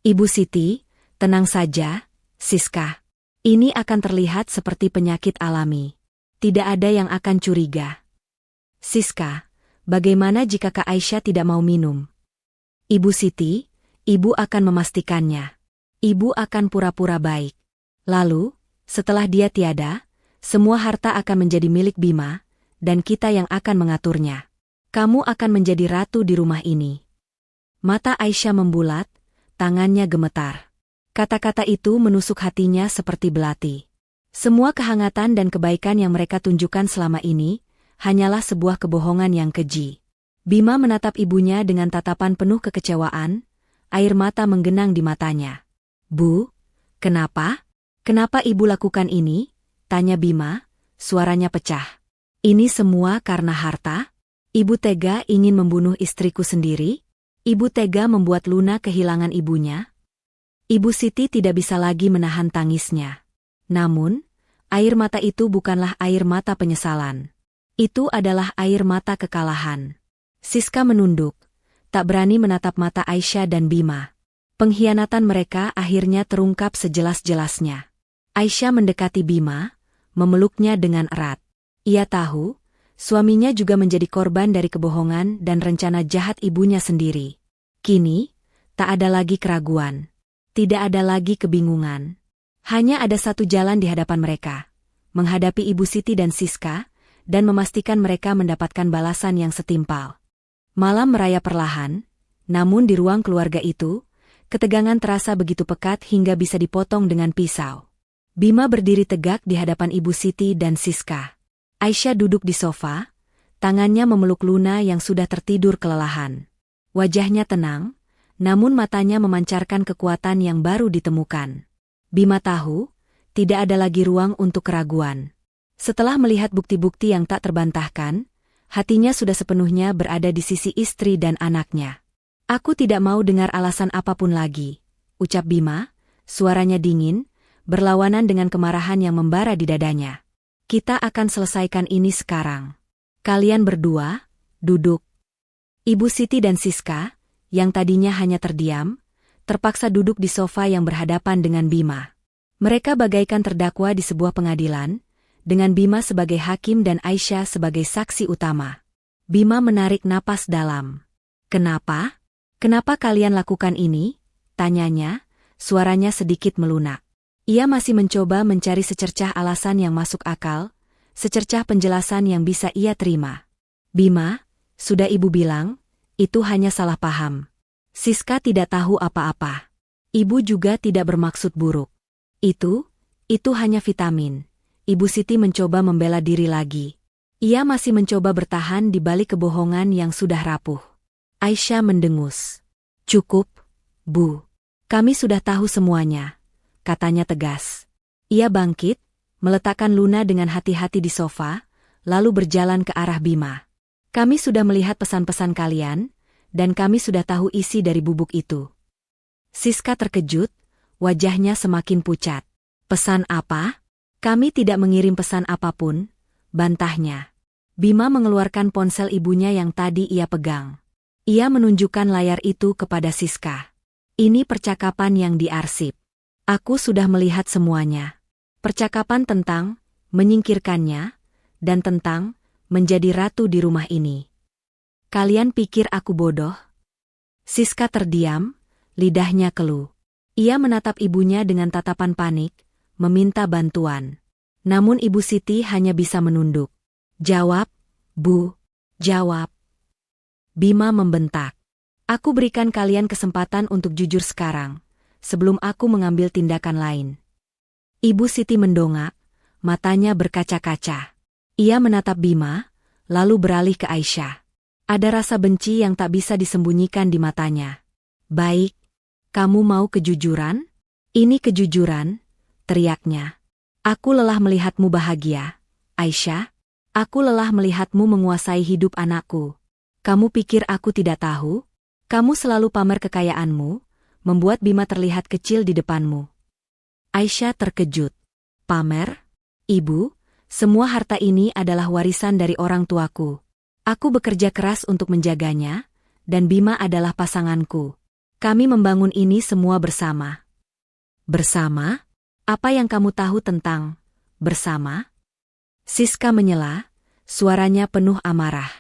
Ibu Siti, tenang saja, Siska. Ini akan terlihat seperti penyakit alami. Tidak ada yang akan curiga. Siska, bagaimana jika Kak Aisyah tidak mau minum? Ibu Siti, ibu akan memastikannya. Ibu akan pura-pura baik. Lalu, setelah dia tiada, semua harta akan menjadi milik Bima, dan kita yang akan mengaturnya. Kamu akan menjadi ratu di rumah ini. Mata Aisyah membulat, tangannya gemetar. Kata-kata itu menusuk hatinya seperti belati. Semua kehangatan dan kebaikan yang mereka tunjukkan selama ini, hanyalah sebuah kebohongan yang keji. Bima menatap ibunya dengan tatapan penuh kekecewaan, air mata menggenang di matanya. Bu, kenapa? Kenapa ibu lakukan ini? Tanya Bima, suaranya pecah. Ini semua karena harta? Ibu tega ingin membunuh istriku sendiri? Ibu tega membuat Luna kehilangan ibunya? Ibu Siti tidak bisa lagi menahan tangisnya. Namun, air mata itu bukanlah air mata penyesalan. Itu adalah air mata kekalahan. Siska menunduk, tak berani menatap mata Aisyah dan Bima. Pengkhianatan mereka akhirnya terungkap sejelas-jelasnya. Aisyah mendekati Bima, memeluknya dengan erat. Ia tahu, suaminya juga menjadi korban dari kebohongan dan rencana jahat ibunya sendiri. Kini, tak ada lagi keraguan. Tidak ada lagi kebingungan. Hanya ada satu jalan di hadapan mereka, menghadapi Ibu Siti dan Siska, dan memastikan mereka mendapatkan balasan yang setimpal. Malam merayap perlahan, namun di ruang keluarga itu, ketegangan terasa begitu pekat hingga bisa dipotong dengan pisau. Bima berdiri tegak di hadapan Ibu Siti dan Siska. Aisyah duduk di sofa, tangannya memeluk Luna yang sudah tertidur kelelahan. Wajahnya tenang, namun matanya memancarkan kekuatan yang baru ditemukan. Bima tahu, tidak ada lagi ruang untuk keraguan. Setelah melihat bukti-bukti yang tak terbantahkan, hatinya sudah sepenuhnya berada di sisi istri dan anaknya. Aku tidak mau dengar alasan apapun lagi, ucap Bima, suaranya dingin, berlawanan dengan kemarahan yang membara di dadanya. Kita akan selesaikan ini sekarang. Kalian berdua, duduk. Ibu Siti dan Siska, yang tadinya hanya terdiam, terpaksa duduk di sofa yang berhadapan dengan Bima. Mereka bagaikan terdakwa di sebuah pengadilan, dengan Bima sebagai hakim dan Aisyah sebagai saksi utama. Bima menarik napas dalam. Kenapa? Kenapa kalian lakukan ini? Tanyanya, suaranya sedikit melunak. Ia masih mencoba mencari secercah alasan yang masuk akal, secercah penjelasan yang bisa ia terima. Bima, sudah ibu bilang, itu hanya salah paham. Siska tidak tahu apa-apa. Ibu juga tidak bermaksud buruk. Itu hanya vitamin. Ibu Siti mencoba membela diri lagi. Ia masih mencoba bertahan di balik kebohongan yang sudah rapuh. Aisyah mendengus. Cukup, Bu. Kami sudah tahu semuanya, katanya tegas. Ia bangkit, meletakkan Luna dengan hati-hati di sofa, lalu berjalan ke arah Bima. Kami sudah melihat pesan-pesan kalian, dan kami sudah tahu isi dari bubuk itu. Siska terkejut, wajahnya semakin pucat. Pesan apa? Kami tidak mengirim pesan apapun, bantahnya. Bima mengeluarkan ponsel ibunya yang tadi ia pegang. Ia menunjukkan layar itu kepada Siska. Ini percakapan yang diarsip. Aku sudah melihat semuanya. Percakapan tentang menyingkirkannya, dan tentang menjadi ratu di rumah ini. Kalian pikir aku bodoh? Siska terdiam, lidahnya keluh. Ia menatap ibunya dengan tatapan panik, meminta bantuan. Namun Ibu Siti hanya bisa menunduk. Jawab, Bu, jawab. Bima membentak. Aku berikan kalian kesempatan untuk jujur sekarang, sebelum aku mengambil tindakan lain. Ibu Siti mendongak, matanya berkaca-kaca. Ia menatap Bima, lalu beralih ke Aisyah. Ada rasa benci yang tak bisa disembunyikan di matanya. Baik, kamu mau kejujuran? Ini kejujuran, teriaknya. Aku lelah melihatmu bahagia, Aisyah. Aku lelah melihatmu menguasai hidup anakku. Kamu pikir aku tidak tahu? Kamu selalu pamer kekayaanmu, membuat Bima terlihat kecil di depanmu. Aisyah terkejut. Pamer? Ibu, semua harta ini adalah warisan dari orang tuaku. Aku bekerja keras untuk menjaganya, dan Bima adalah pasanganku. Kami membangun ini semua bersama. Bersama? Apa yang kamu tahu tentang bersama? Siska menyela, suaranya penuh amarah.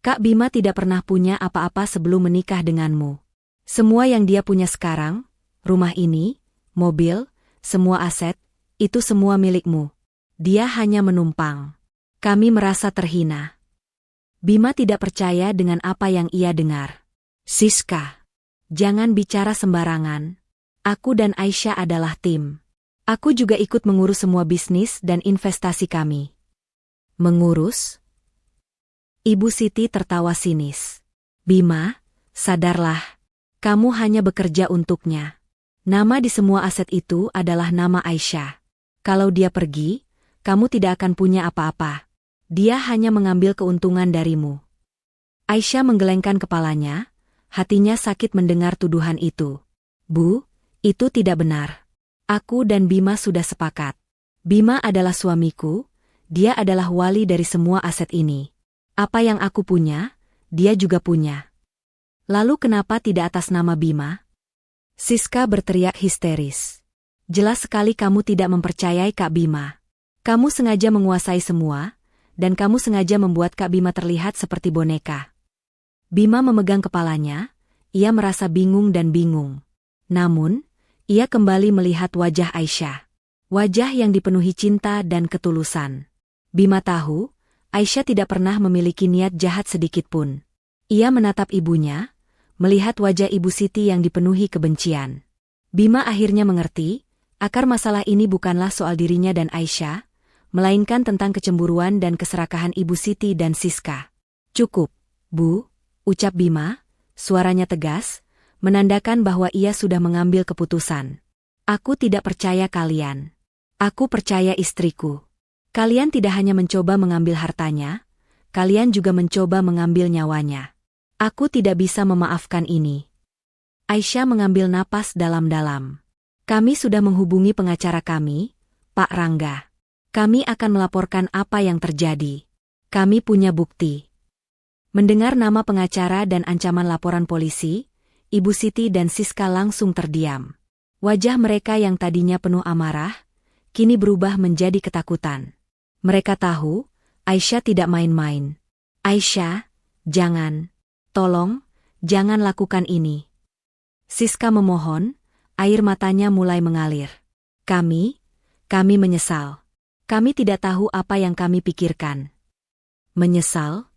Kak Bima tidak pernah punya apa-apa sebelum menikah denganmu. Semua yang dia punya sekarang, rumah ini, mobil, semua aset, itu semua milikmu. Dia hanya menumpang. Kami merasa terhina. Bima tidak percaya dengan apa yang ia dengar. Siska, jangan bicara sembarangan. Aku dan Aisyah adalah tim. Aku juga ikut mengurus semua bisnis dan investasi kami. Mengurus? Ibu Siti tertawa sinis. Bima, sadarlah. Kamu hanya bekerja untuknya. Nama di semua aset itu adalah nama Aisyah. Kalau dia pergi, kamu tidak akan punya apa-apa. Dia hanya mengambil keuntungan darimu. Aisyah menggelengkan kepalanya, hatinya sakit mendengar tuduhan itu. Bu, itu tidak benar. Aku dan Bima sudah sepakat. Bima adalah suamiku, dia adalah wali dari semua aset ini. Apa yang aku punya, dia juga punya. Lalu kenapa tidak atas nama Bima? Siska berteriak histeris. Jelas sekali kamu tidak mempercayai Kak Bima. Kamu sengaja menguasai semua, dan kamu sengaja membuat Kak Bima terlihat seperti boneka. Bima memegang kepalanya, ia merasa bingung dan bingung. Namun, ia kembali melihat wajah Aisyah. Wajah yang dipenuhi cinta dan ketulusan. Bima tahu, Aisyah tidak pernah memiliki niat jahat sedikitpun. Ia menatap ibunya, melihat wajah Ibu Siti yang dipenuhi kebencian. Bima akhirnya mengerti, akar masalah ini bukanlah soal dirinya dan Aisyah, melainkan tentang kecemburuan dan keserakahan Ibu Siti dan Siska. "Cukup, Bu," ucap Bima, suaranya tegas, menandakan bahwa ia sudah mengambil keputusan. "Aku tidak percaya kalian. Aku percaya istriku. Kalian tidak hanya mencoba mengambil hartanya, kalian juga mencoba mengambil nyawanya. Aku tidak bisa memaafkan ini." Aisyah mengambil napas dalam-dalam. "Kami sudah menghubungi pengacara kami, Pak Rangga. Kami akan melaporkan apa yang terjadi. Kami punya bukti." Mendengar nama pengacara dan ancaman laporan polisi, Ibu Siti dan Siska langsung terdiam. Wajah mereka yang tadinya penuh amarah, kini berubah menjadi ketakutan. Mereka tahu, Aisyah tidak main-main. "Aisyah, jangan. Tolong, jangan lakukan ini." Siska memohon, air matanya mulai mengalir. Kami menyesal. Kami tidak tahu apa yang kami pikirkan." "Menyesal?"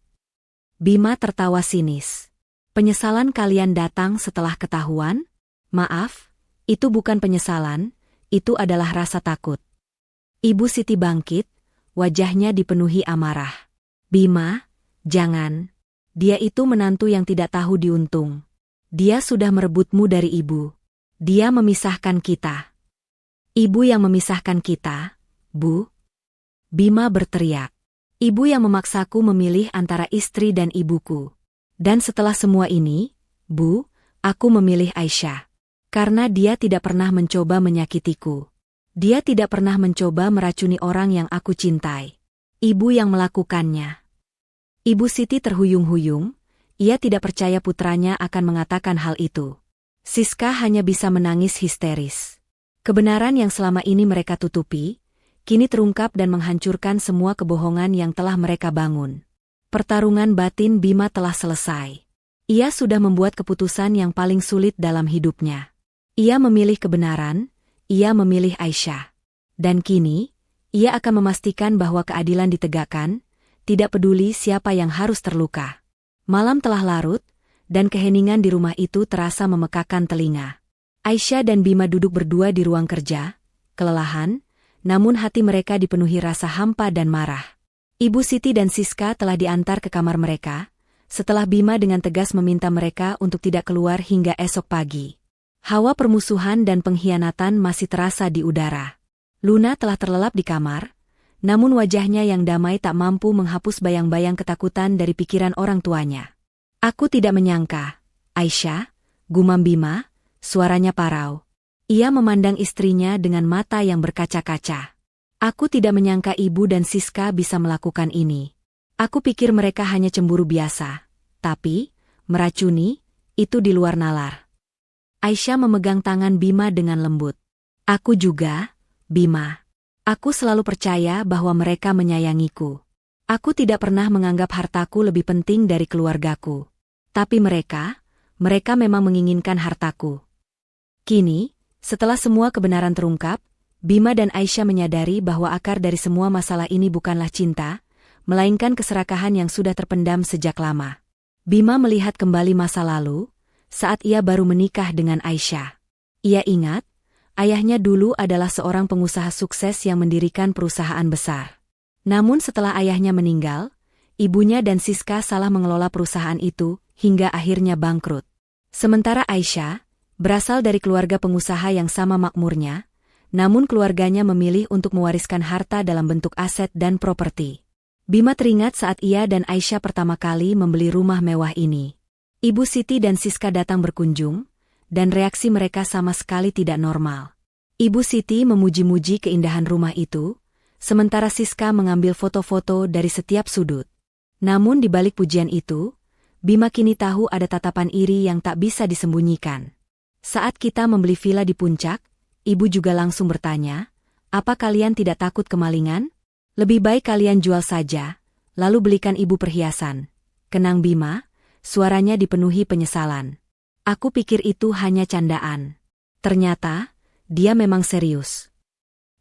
Bima tertawa sinis. "Penyesalan kalian datang setelah ketahuan? Maaf, itu bukan penyesalan, itu adalah rasa takut." Ibu Siti bangkit, wajahnya dipenuhi amarah. "Bima, jangan. Dia itu menantu yang tidak tahu diuntung. Dia sudah merebutmu dari ibu. Dia memisahkan kita." "Ibu yang memisahkan kita, Bu?" Bima berteriak. "Ibu yang memaksaku memilih antara istri dan ibuku. Dan setelah semua ini, Bu, aku memilih Aisyah. Karena dia tidak pernah mencoba menyakitiku. Dia tidak pernah mencoba meracuni orang yang aku cintai. Ibu yang melakukannya." Ibu Siti terhuyung-huyung, ia tidak percaya putranya akan mengatakan hal itu. Siska hanya bisa menangis histeris. Kebenaran yang selama ini mereka tutupi, kini terungkap dan menghancurkan semua kebohongan yang telah mereka bangun. Pertarungan batin Bima telah selesai. Ia sudah membuat keputusan yang paling sulit dalam hidupnya. Ia memilih kebenaran, ia memilih Aisyah. Dan kini, ia akan memastikan bahwa keadilan ditegakkan, tidak peduli siapa yang harus terluka. Malam telah larut, dan keheningan di rumah itu terasa memekakkan telinga. Aisyah dan Bima duduk berdua di ruang kerja, kelelahan, namun hati mereka dipenuhi rasa hampa dan marah. Ibu Siti dan Siska telah diantar ke kamar mereka, setelah Bima dengan tegas meminta mereka untuk tidak keluar hingga esok pagi. Hawa permusuhan dan pengkhianatan masih terasa di udara. Luna telah terlelap di kamar, namun wajahnya yang damai tak mampu menghapus bayang-bayang ketakutan dari pikiran orang tuanya. "Aku tidak menyangka, Aisyah," gumam Bima, suaranya parau. Ia memandang istrinya dengan mata yang berkaca-kaca. "Aku tidak menyangka ibu dan Siska bisa melakukan ini. Aku pikir mereka hanya cemburu biasa. Tapi, meracuni, itu di luar nalar." Aisyah memegang tangan Bima dengan lembut. "Aku juga, Bima. Aku selalu percaya bahwa mereka menyayangiku. Aku tidak pernah menganggap hartaku lebih penting dari keluargaku. Tapi mereka memang menginginkan hartaku." Kini, setelah semua kebenaran terungkap, Bima dan Aisyah menyadari bahwa akar dari semua masalah ini bukanlah cinta, melainkan keserakahan yang sudah terpendam sejak lama. Bima melihat kembali masa lalu, saat ia baru menikah dengan Aisyah. Ia ingat, ayahnya dulu adalah seorang pengusaha sukses yang mendirikan perusahaan besar. Namun setelah ayahnya meninggal, ibunya dan Siska salah mengelola perusahaan itu, hingga akhirnya bangkrut. Sementara Aisyah berasal dari keluarga pengusaha yang sama makmurnya, namun keluarganya memilih untuk mewariskan harta dalam bentuk aset dan properti. Bima teringat saat ia dan Aisyah pertama kali membeli rumah mewah ini. Ibu Siti dan Siska datang berkunjung, dan reaksi mereka sama sekali tidak normal. Ibu Siti memuji-muji keindahan rumah itu, sementara Siska mengambil foto-foto dari setiap sudut. Namun di balik pujian itu, Bima kini tahu ada tatapan iri yang tak bisa disembunyikan. "Saat kita membeli villa di puncak, ibu juga langsung bertanya, 'Apa kalian tidak takut kemalingan? Lebih baik kalian jual saja, lalu belikan ibu perhiasan.'" Kenang Bima, suaranya dipenuhi penyesalan. "Aku pikir itu hanya candaan. Ternyata, dia memang serius."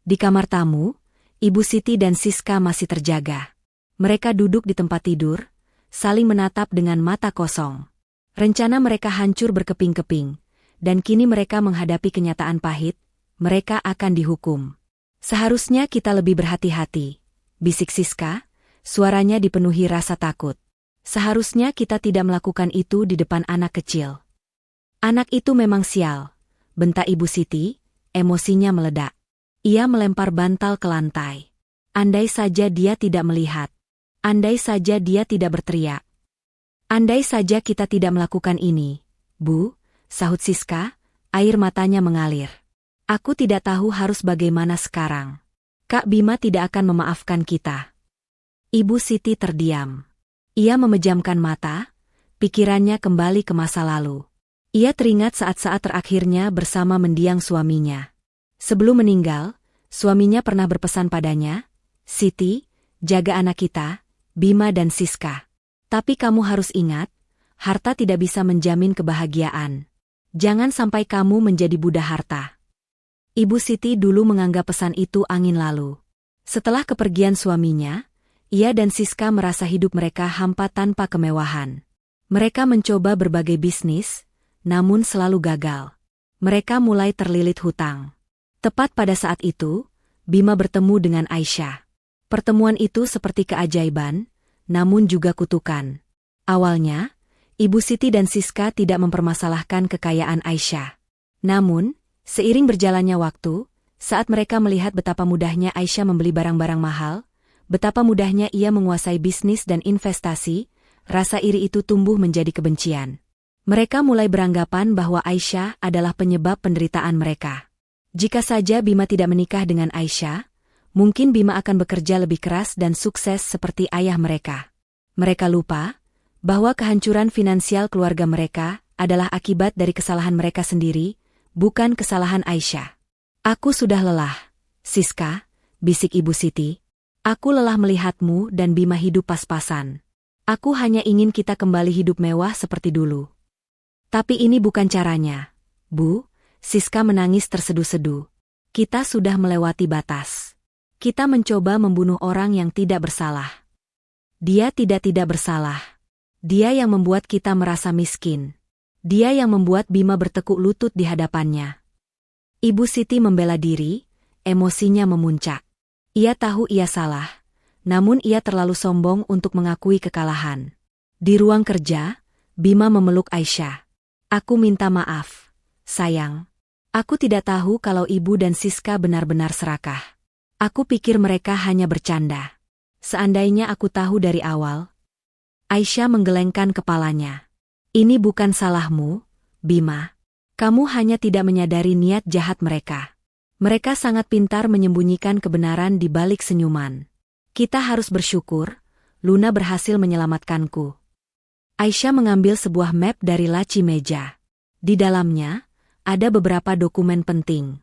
Di kamar tamu, Ibu Siti dan Siska masih terjaga. Mereka duduk di tempat tidur, saling menatap dengan mata kosong. Rencana mereka hancur berkeping-keping, dan kini mereka menghadapi kenyataan pahit, mereka akan dihukum. Seharusnya kita lebih berhati-hati, bisik Siska, suaranya dipenuhi rasa takut. Seharusnya kita tidak melakukan itu di depan anak kecil. Anak itu memang sial, bentak Ibu Siti, emosinya meledak. Ia melempar bantal ke lantai. Andai saja dia tidak melihat. Andai saja dia tidak berteriak. Andai saja kita tidak melakukan ini. Bu, sahut Siska, air matanya mengalir. Aku tidak tahu harus bagaimana sekarang. Kak Bima tidak akan memaafkan kita. Ibu Siti terdiam. Ia memejamkan mata, pikirannya kembali ke masa lalu. Ia teringat saat-saat terakhirnya bersama mendiang suaminya. Sebelum meninggal, suaminya pernah berpesan padanya, Siti, jaga anak kita, Bima dan Siska. Tapi kamu harus ingat, harta tidak bisa menjamin kebahagiaan. Jangan sampai kamu menjadi budak harta. Ibu Siti dulu menganggap pesan itu angin lalu. Setelah kepergian suaminya, ia dan Siska merasa hidup mereka hampa tanpa kemewahan. Mereka mencoba berbagai bisnis, namun selalu gagal. Mereka mulai terlilit hutang. Tepat pada saat itu, Bima bertemu dengan Aisyah. Pertemuan itu seperti keajaiban, namun juga kutukan. Awalnya, Ibu Siti dan Siska tidak mempermasalahkan kekayaan Aisyah. Namun, seiring berjalannya waktu, saat mereka melihat betapa mudahnya Aisyah membeli barang-barang mahal, betapa mudahnya ia menguasai bisnis dan investasi, rasa iri itu tumbuh menjadi kebencian. Mereka mulai beranggapan bahwa Aisyah adalah penyebab penderitaan mereka. Jika saja Bima tidak menikah dengan Aisyah, mungkin Bima akan bekerja lebih keras dan sukses seperti ayah mereka. Mereka lupa bahwa kehancuran finansial keluarga mereka adalah akibat dari kesalahan mereka sendiri, bukan kesalahan Aisyah. Aku sudah lelah, Siska, bisik Ibu Siti. Aku lelah melihatmu dan Bima hidup pas-pasan. Aku hanya ingin kita kembali hidup mewah seperti dulu. Tapi ini bukan caranya, Bu. Siska menangis terseduh-seduh. Kita sudah melewati batas. Kita mencoba membunuh orang yang tidak bersalah. Dia tidak bersalah. Dia yang membuat kita merasa miskin. Dia yang membuat Bima bertekuk lutut di hadapannya. Ibu Siti membela diri, emosinya memuncak. Ia tahu ia salah, namun ia terlalu sombong untuk mengakui kekalahan. Di ruang kerja, Bima memeluk Aisyah. Aku minta maaf, sayang. Aku tidak tahu kalau ibu dan Siska benar-benar serakah. Aku pikir mereka hanya bercanda. Seandainya aku tahu dari awal. Aisyah menggelengkan kepalanya. Ini bukan salahmu, Bima. Kamu hanya tidak menyadari niat jahat mereka. Mereka sangat pintar menyembunyikan kebenaran di balik senyuman. Kita harus bersyukur, Luna berhasil menyelamatkanku. Aisyah mengambil sebuah map dari laci meja. Di dalamnya, ada beberapa dokumen penting.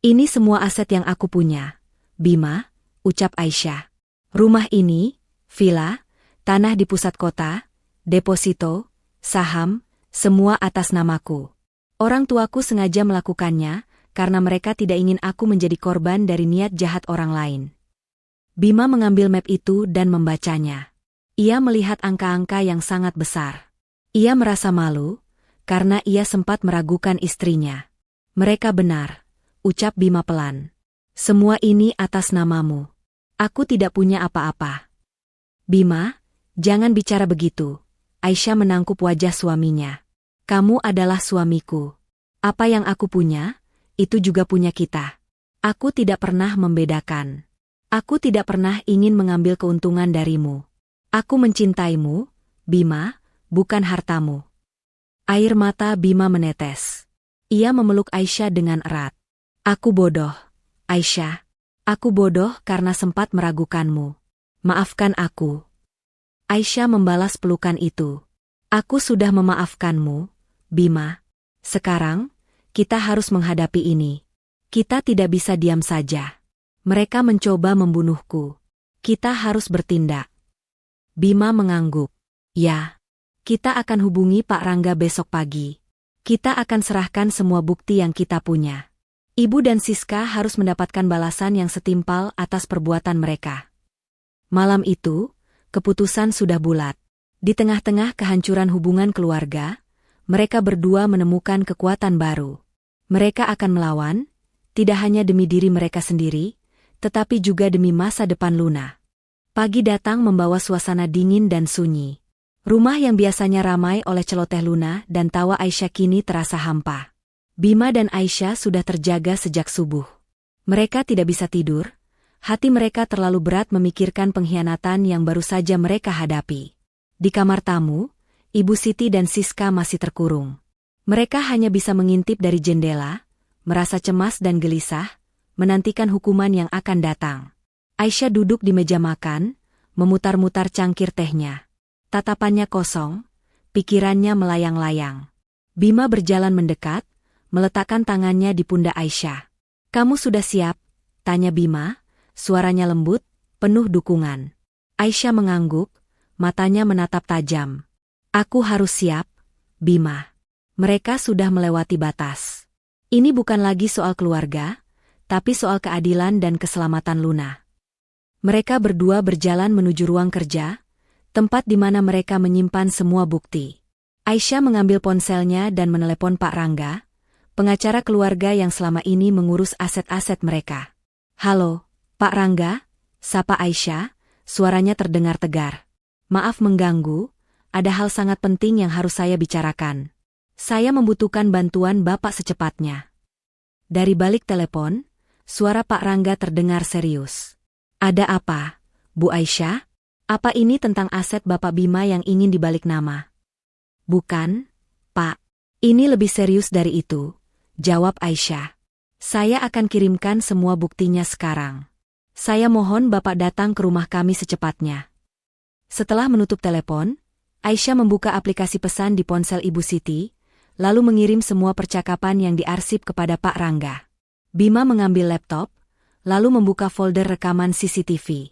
Ini semua aset yang aku punya, Bima, ucap Aisyah. Rumah ini, villa, tanah di pusat kota, deposito, saham, semua atas namaku. Orang tuaku sengaja melakukannya, karena mereka tidak ingin aku menjadi korban dari niat jahat orang lain. Bima mengambil map itu dan membacanya. Ia melihat angka-angka yang sangat besar. Ia merasa malu, karena ia sempat meragukan istrinya. Mereka benar, ucap Bima pelan. Semua ini atas namamu. Aku tidak punya apa-apa. Bima, jangan bicara begitu. Aisyah menangkup wajah suaminya. Kamu adalah suamiku. Apa yang aku punya, itu juga punya kita. Aku tidak pernah membedakan. Aku tidak pernah ingin mengambil keuntungan darimu. Aku mencintaimu, Bima, bukan hartamu. Air mata Bima menetes. Ia memeluk Aisyah dengan erat. Aku bodoh, Aisyah. Aku bodoh karena sempat meragukanmu. Maafkan aku. Aisyah membalas pelukan itu. Aku sudah memaafkanmu, Bima. Sekarang, kita harus menghadapi ini. Kita tidak bisa diam saja. Mereka mencoba membunuhku. Kita harus bertindak. Bima mengangguk. Ya. Kita akan hubungi Pak Rangga besok pagi. Kita akan serahkan semua bukti yang kita punya. Ibu dan Siska harus mendapatkan balasan yang setimpal atas perbuatan mereka. Malam itu, keputusan sudah bulat. Di tengah-tengah kehancuran hubungan keluarga, mereka berdua menemukan kekuatan baru. Mereka akan melawan, tidak hanya demi diri mereka sendiri, tetapi juga demi masa depan Luna. Pagi datang membawa suasana dingin dan sunyi. Rumah yang biasanya ramai oleh celoteh Luna dan tawa Aisyah kini terasa hampa. Bima dan Aisyah sudah terjaga sejak subuh. Mereka tidak bisa tidur, hati mereka terlalu berat memikirkan pengkhianatan yang baru saja mereka hadapi. Di kamar tamu, Ibu Siti dan Siska masih terkurung. Mereka hanya bisa mengintip dari jendela, merasa cemas dan gelisah, menantikan hukuman yang akan datang. Aisyah duduk di meja makan, memutar-mutar cangkir tehnya. Tatapannya kosong, pikirannya melayang-layang. Bima berjalan mendekat, meletakkan tangannya di pundak Aisyah. "Kamu sudah siap?" tanya Bima, suaranya lembut, penuh dukungan. Aisyah mengangguk, matanya menatap tajam. "Aku harus siap, Bima. Mereka sudah melewati batas. Ini bukan lagi soal keluarga, tapi soal keadilan dan keselamatan Luna." Mereka berdua berjalan menuju ruang kerja, tempat di mana mereka menyimpan semua bukti. Aisyah mengambil ponselnya dan menelepon Pak Rangga, pengacara keluarga yang selama ini mengurus aset-aset mereka. "Halo, Pak Rangga," sapa Aisyah, suaranya terdengar tegar. "Maaf mengganggu, ada hal sangat penting yang harus saya bicarakan. Saya membutuhkan bantuan Bapak secepatnya." Dari balik telepon, suara Pak Rangga terdengar serius. "Ada apa, Bu Aisyah? Apa ini tentang aset Bapak Bima yang ingin dibalik nama?" "Bukan, Pak. Ini lebih serius dari itu," jawab Aisyah. "Saya akan kirimkan semua buktinya sekarang. Saya mohon Bapak datang ke rumah kami secepatnya." Setelah menutup telepon, Aisyah membuka aplikasi pesan di ponsel Ibu Siti, lalu mengirim semua percakapan yang diarsip kepada Pak Rangga. Bima mengambil laptop, lalu membuka folder rekaman CCTV.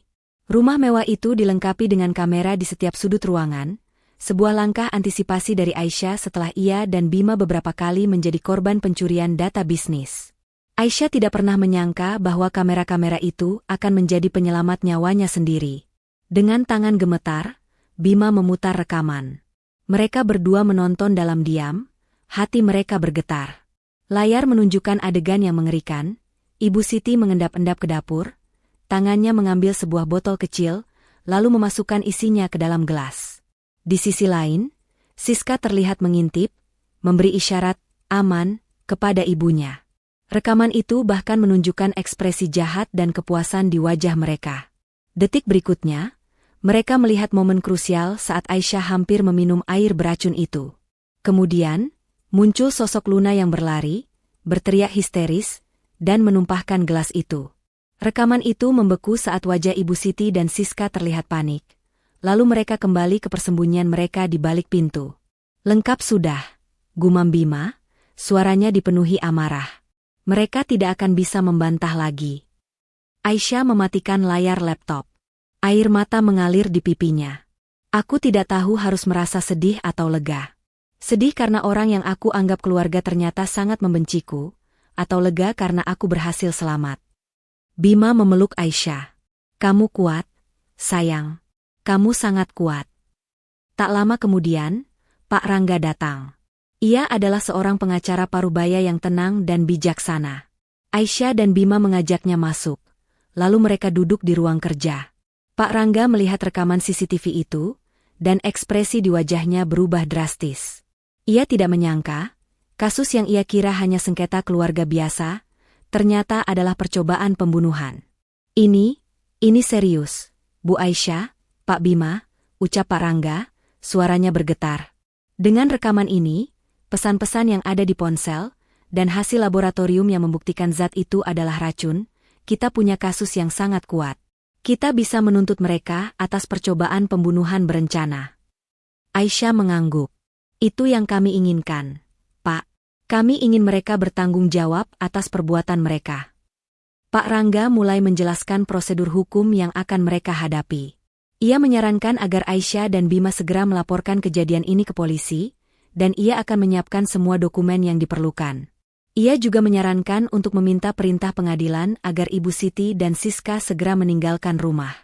Rumah mewah itu dilengkapi dengan kamera di setiap sudut ruangan, sebuah langkah antisipasi dari Aisyah setelah ia dan Bima beberapa kali menjadi korban pencurian data bisnis. Aisyah tidak pernah menyangka bahwa kamera-kamera itu akan menjadi penyelamat nyawanya sendiri. Dengan tangan gemetar, Bima memutar rekaman. Mereka berdua menonton dalam diam, hati mereka bergetar. Layar menunjukkan adegan yang mengerikan. Ibu Siti mengendap-endap ke dapur, tangannya mengambil sebuah botol kecil, lalu memasukkan isinya ke dalam gelas. Di sisi lain, Siska terlihat mengintip, memberi isyarat aman kepada ibunya. Rekaman itu bahkan menunjukkan ekspresi jahat dan kepuasan di wajah mereka. Detik berikutnya, mereka melihat momen krusial saat Aisyah hampir meminum air beracun itu. Kemudian, muncul sosok Luna yang berlari, berteriak histeris, dan menumpahkan gelas itu. Rekaman itu membeku saat wajah Ibu Siti dan Siska terlihat panik. Lalu mereka kembali ke persembunyian mereka di balik pintu. "Lengkap sudah," gumam Bima, suaranya dipenuhi amarah. "Mereka tidak akan bisa membantah lagi." Aisyah mematikan layar laptop. Air mata mengalir di pipinya. "Aku tidak tahu harus merasa sedih atau lega. Sedih karena orang yang aku anggap keluarga ternyata sangat membenciku, atau lega karena aku berhasil selamat." Bima memeluk Aisyah. "Kamu kuat, sayang. Kamu sangat kuat." Tak lama kemudian, Pak Rangga datang. Ia adalah seorang pengacara parubaya yang tenang dan bijaksana. Aisyah dan Bima mengajaknya masuk, lalu mereka duduk di ruang kerja. Pak Rangga melihat rekaman CCTV itu, dan ekspresi di wajahnya berubah drastis. Ia tidak menyangka, kasus yang ia kira hanya sengketa keluarga biasa, ternyata adalah percobaan pembunuhan. Ini serius, Bu Aisyah, Pak Bima," ucap Pak Rangga, suaranya bergetar. "Dengan rekaman ini, pesan-pesan yang ada di ponsel, dan hasil laboratorium yang membuktikan zat itu adalah racun, kita punya kasus yang sangat kuat. Kita bisa menuntut mereka atas percobaan pembunuhan berencana." Aisyah mengangguk. "Itu yang kami inginkan, Pak. Kami ingin mereka bertanggung jawab atas perbuatan mereka." Pak Rangga mulai menjelaskan prosedur hukum yang akan mereka hadapi. Ia menyarankan agar Aisyah dan Bima segera melaporkan kejadian ini ke polisi, dan ia akan menyiapkan semua dokumen yang diperlukan. Ia juga menyarankan untuk meminta perintah pengadilan agar Ibu Siti dan Siska segera meninggalkan rumah.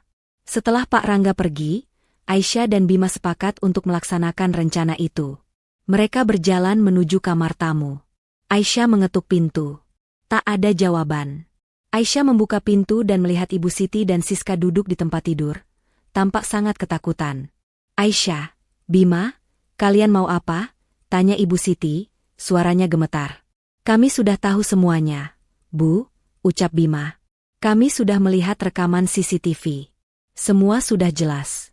Setelah Pak Rangga pergi, Aisyah dan Bima sepakat untuk melaksanakan rencana itu. Mereka berjalan menuju kamar tamu. Aisyah mengetuk pintu. Tak ada jawaban. Aisyah membuka pintu dan melihat Ibu Siti dan Siska duduk di tempat tidur. Tampak sangat ketakutan. Aisyah, Bima, kalian mau apa? Tanya Ibu Siti, suaranya gemetar. Kami sudah tahu semuanya, Bu, ucap Bima. Kami sudah melihat rekaman CCTV. Semua sudah jelas.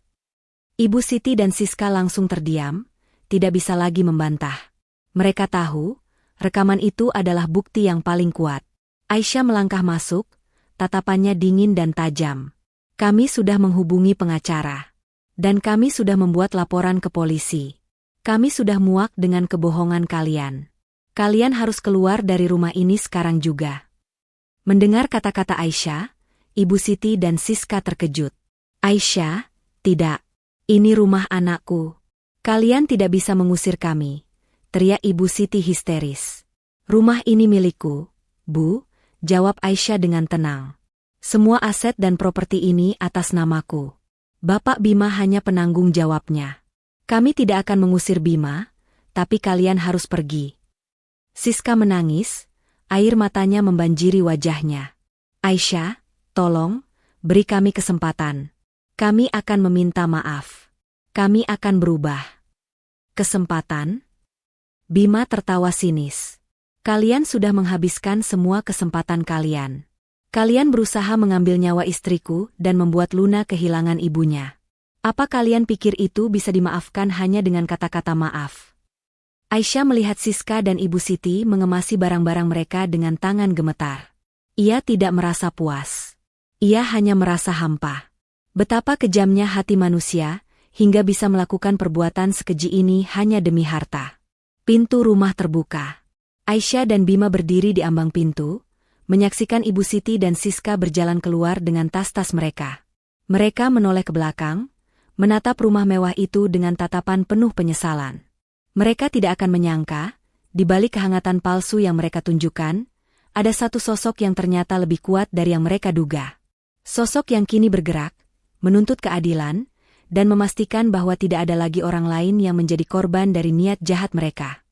Ibu Siti dan Siska langsung terdiam, tidak bisa lagi membantah. Mereka tahu, rekaman itu adalah bukti yang paling kuat. Aisyah melangkah masuk, tatapannya dingin dan tajam. Kami sudah menghubungi pengacara. Dan kami sudah membuat laporan ke polisi. Kami sudah muak dengan kebohongan kalian. Kalian harus keluar dari rumah ini sekarang juga. Mendengar kata-kata Aisyah, Ibu Siti dan Siska terkejut. Aisyah, tidak. Ini rumah anakku. Kalian tidak bisa mengusir kami, teriak Ibu Siti histeris. Rumah ini milikku, Bu, jawab Aisyah dengan tenang. Semua aset dan properti ini atas namaku. Bapak Bima hanya penanggung jawabnya. Kami tidak akan mengusir Bima, tapi kalian harus pergi. Siska menangis, air matanya membanjiri wajahnya. Aisyah, tolong, beri kami kesempatan. Kami akan meminta maaf. Kami akan berubah. Kesempatan? Bima tertawa sinis. Kalian sudah menghabiskan semua kesempatan kalian. Kalian berusaha mengambil nyawa istriku dan membuat Luna kehilangan ibunya. Apa kalian pikir itu bisa dimaafkan hanya dengan kata-kata maaf? Aisyah melihat Siska dan Ibu Siti mengemasi barang-barang mereka dengan tangan gemetar. Ia tidak merasa puas. Ia hanya merasa hampa. Betapa kejamnya hati manusia, hingga bisa melakukan perbuatan sekeji ini hanya demi harta. Pintu rumah terbuka. Aisyah dan Bima berdiri di ambang pintu, menyaksikan Ibu Siti dan Siska berjalan keluar dengan tas-tas mereka. Mereka menoleh ke belakang, menatap rumah mewah itu dengan tatapan penuh penyesalan. Mereka tidak akan menyangka, di balik kehangatan palsu yang mereka tunjukkan, ada satu sosok yang ternyata lebih kuat dari yang mereka duga. Sosok yang kini bergerak, menuntut keadilan, dan memastikan bahwa tidak ada lagi orang lain yang menjadi korban dari niat jahat mereka.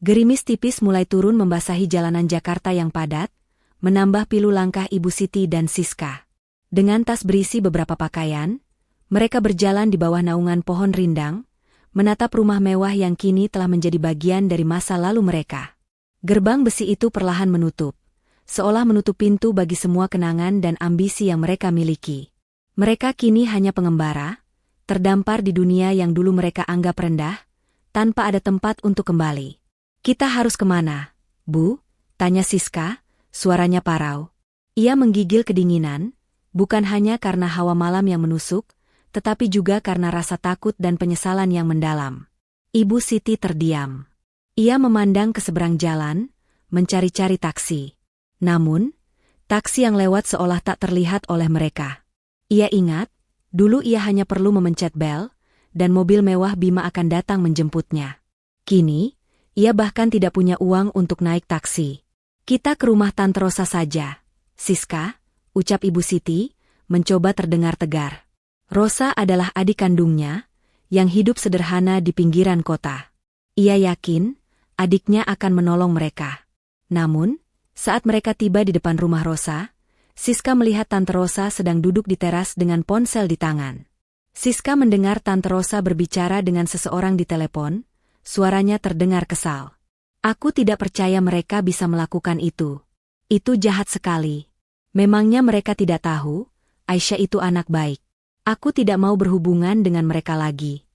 Gerimis tipis mulai turun membasahi jalanan Jakarta yang padat, menambah pilu langkah Ibu Siti dan Siska. Dengan tas berisi beberapa pakaian, mereka berjalan di bawah naungan pohon rindang, menatap rumah mewah yang kini telah menjadi bagian dari masa lalu mereka. Gerbang besi itu perlahan menutup, seolah menutup pintu bagi semua kenangan dan ambisi yang mereka miliki. Mereka kini hanya pengembara, terdampar di dunia yang dulu mereka anggap rendah, tanpa ada tempat untuk kembali. Kita harus kemana, Bu? Tanya Siska, suaranya parau. Ia menggigil kedinginan, bukan hanya karena hawa malam yang menusuk, tetapi juga karena rasa takut dan penyesalan yang mendalam. Ibu Siti terdiam. Ia memandang ke seberang jalan, mencari-cari taksi. Namun, taksi yang lewat seolah tak terlihat oleh mereka. Ia ingat, dulu ia hanya perlu memencet bel, dan mobil mewah Bima akan datang menjemputnya. Kini, ia bahkan tidak punya uang untuk naik taksi. Kita ke rumah Tante Rosa saja, Siska, ucap Ibu Siti, mencoba terdengar tegar. Rosa adalah adik kandungnya, yang hidup sederhana di pinggiran kota. Ia yakin, adiknya akan menolong mereka. Namun, saat mereka tiba di depan rumah Rosa, Siska melihat Tante Rosa sedang duduk di teras dengan ponsel di tangan. Siska mendengar Tante Rosa berbicara dengan seseorang di telepon, suaranya terdengar kesal. Aku tidak percaya mereka bisa melakukan itu. Itu jahat sekali. Memangnya mereka tidak tahu, Aisyah itu anak baik. Aku tidak mau berhubungan dengan mereka lagi.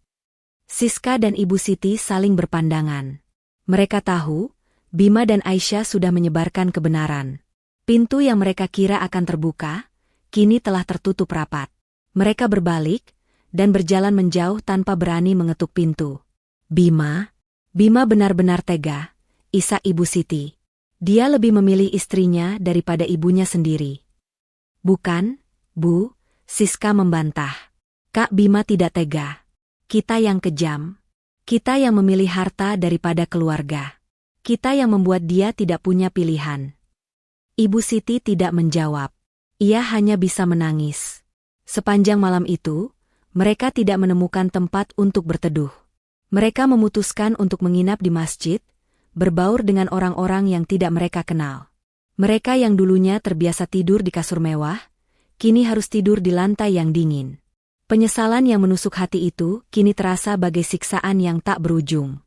Siska dan Ibu Siti saling berpandangan. Mereka tahu, Bima dan Aisyah sudah menyebarkan kebenaran. Pintu yang mereka kira akan terbuka, kini telah tertutup rapat. Mereka berbalik, dan berjalan menjauh tanpa berani mengetuk pintu. Bima benar-benar tega, isak Ibu Siti. Dia lebih memilih istrinya daripada ibunya sendiri. Bukan, Bu, Siska membantah. Kak Bima tidak tega. Kita yang kejam. Kita yang memilih harta daripada keluarga. Kita yang membuat dia tidak punya pilihan. Ibu Siti tidak menjawab. Ia hanya bisa menangis. Sepanjang malam itu, Mereka tidak menemukan tempat untuk berteduh. Mereka memutuskan untuk menginap di masjid, berbaur dengan orang-orang yang tidak mereka kenal. Mereka yang dulunya terbiasa tidur di kasur mewah, kini harus tidur di lantai yang dingin. Penyesalan yang menusuk hati itu kini terasa bagai siksaan yang tak berujung.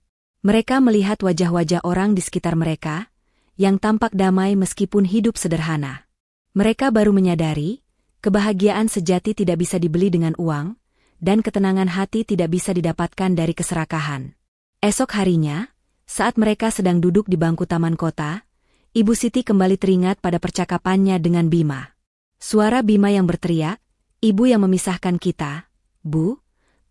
Mereka melihat wajah-wajah orang di sekitar mereka, yang tampak damai meskipun hidup sederhana. Mereka baru menyadari, kebahagiaan sejati tidak bisa dibeli dengan uang, dan ketenangan hati tidak bisa didapatkan dari keserakahan. Esok harinya, saat mereka sedang duduk di bangku taman kota, Ibu Siti kembali teringat pada percakapannya dengan Bima. Suara Bima yang berteriak, "Ibu yang memisahkan kita, Bu,"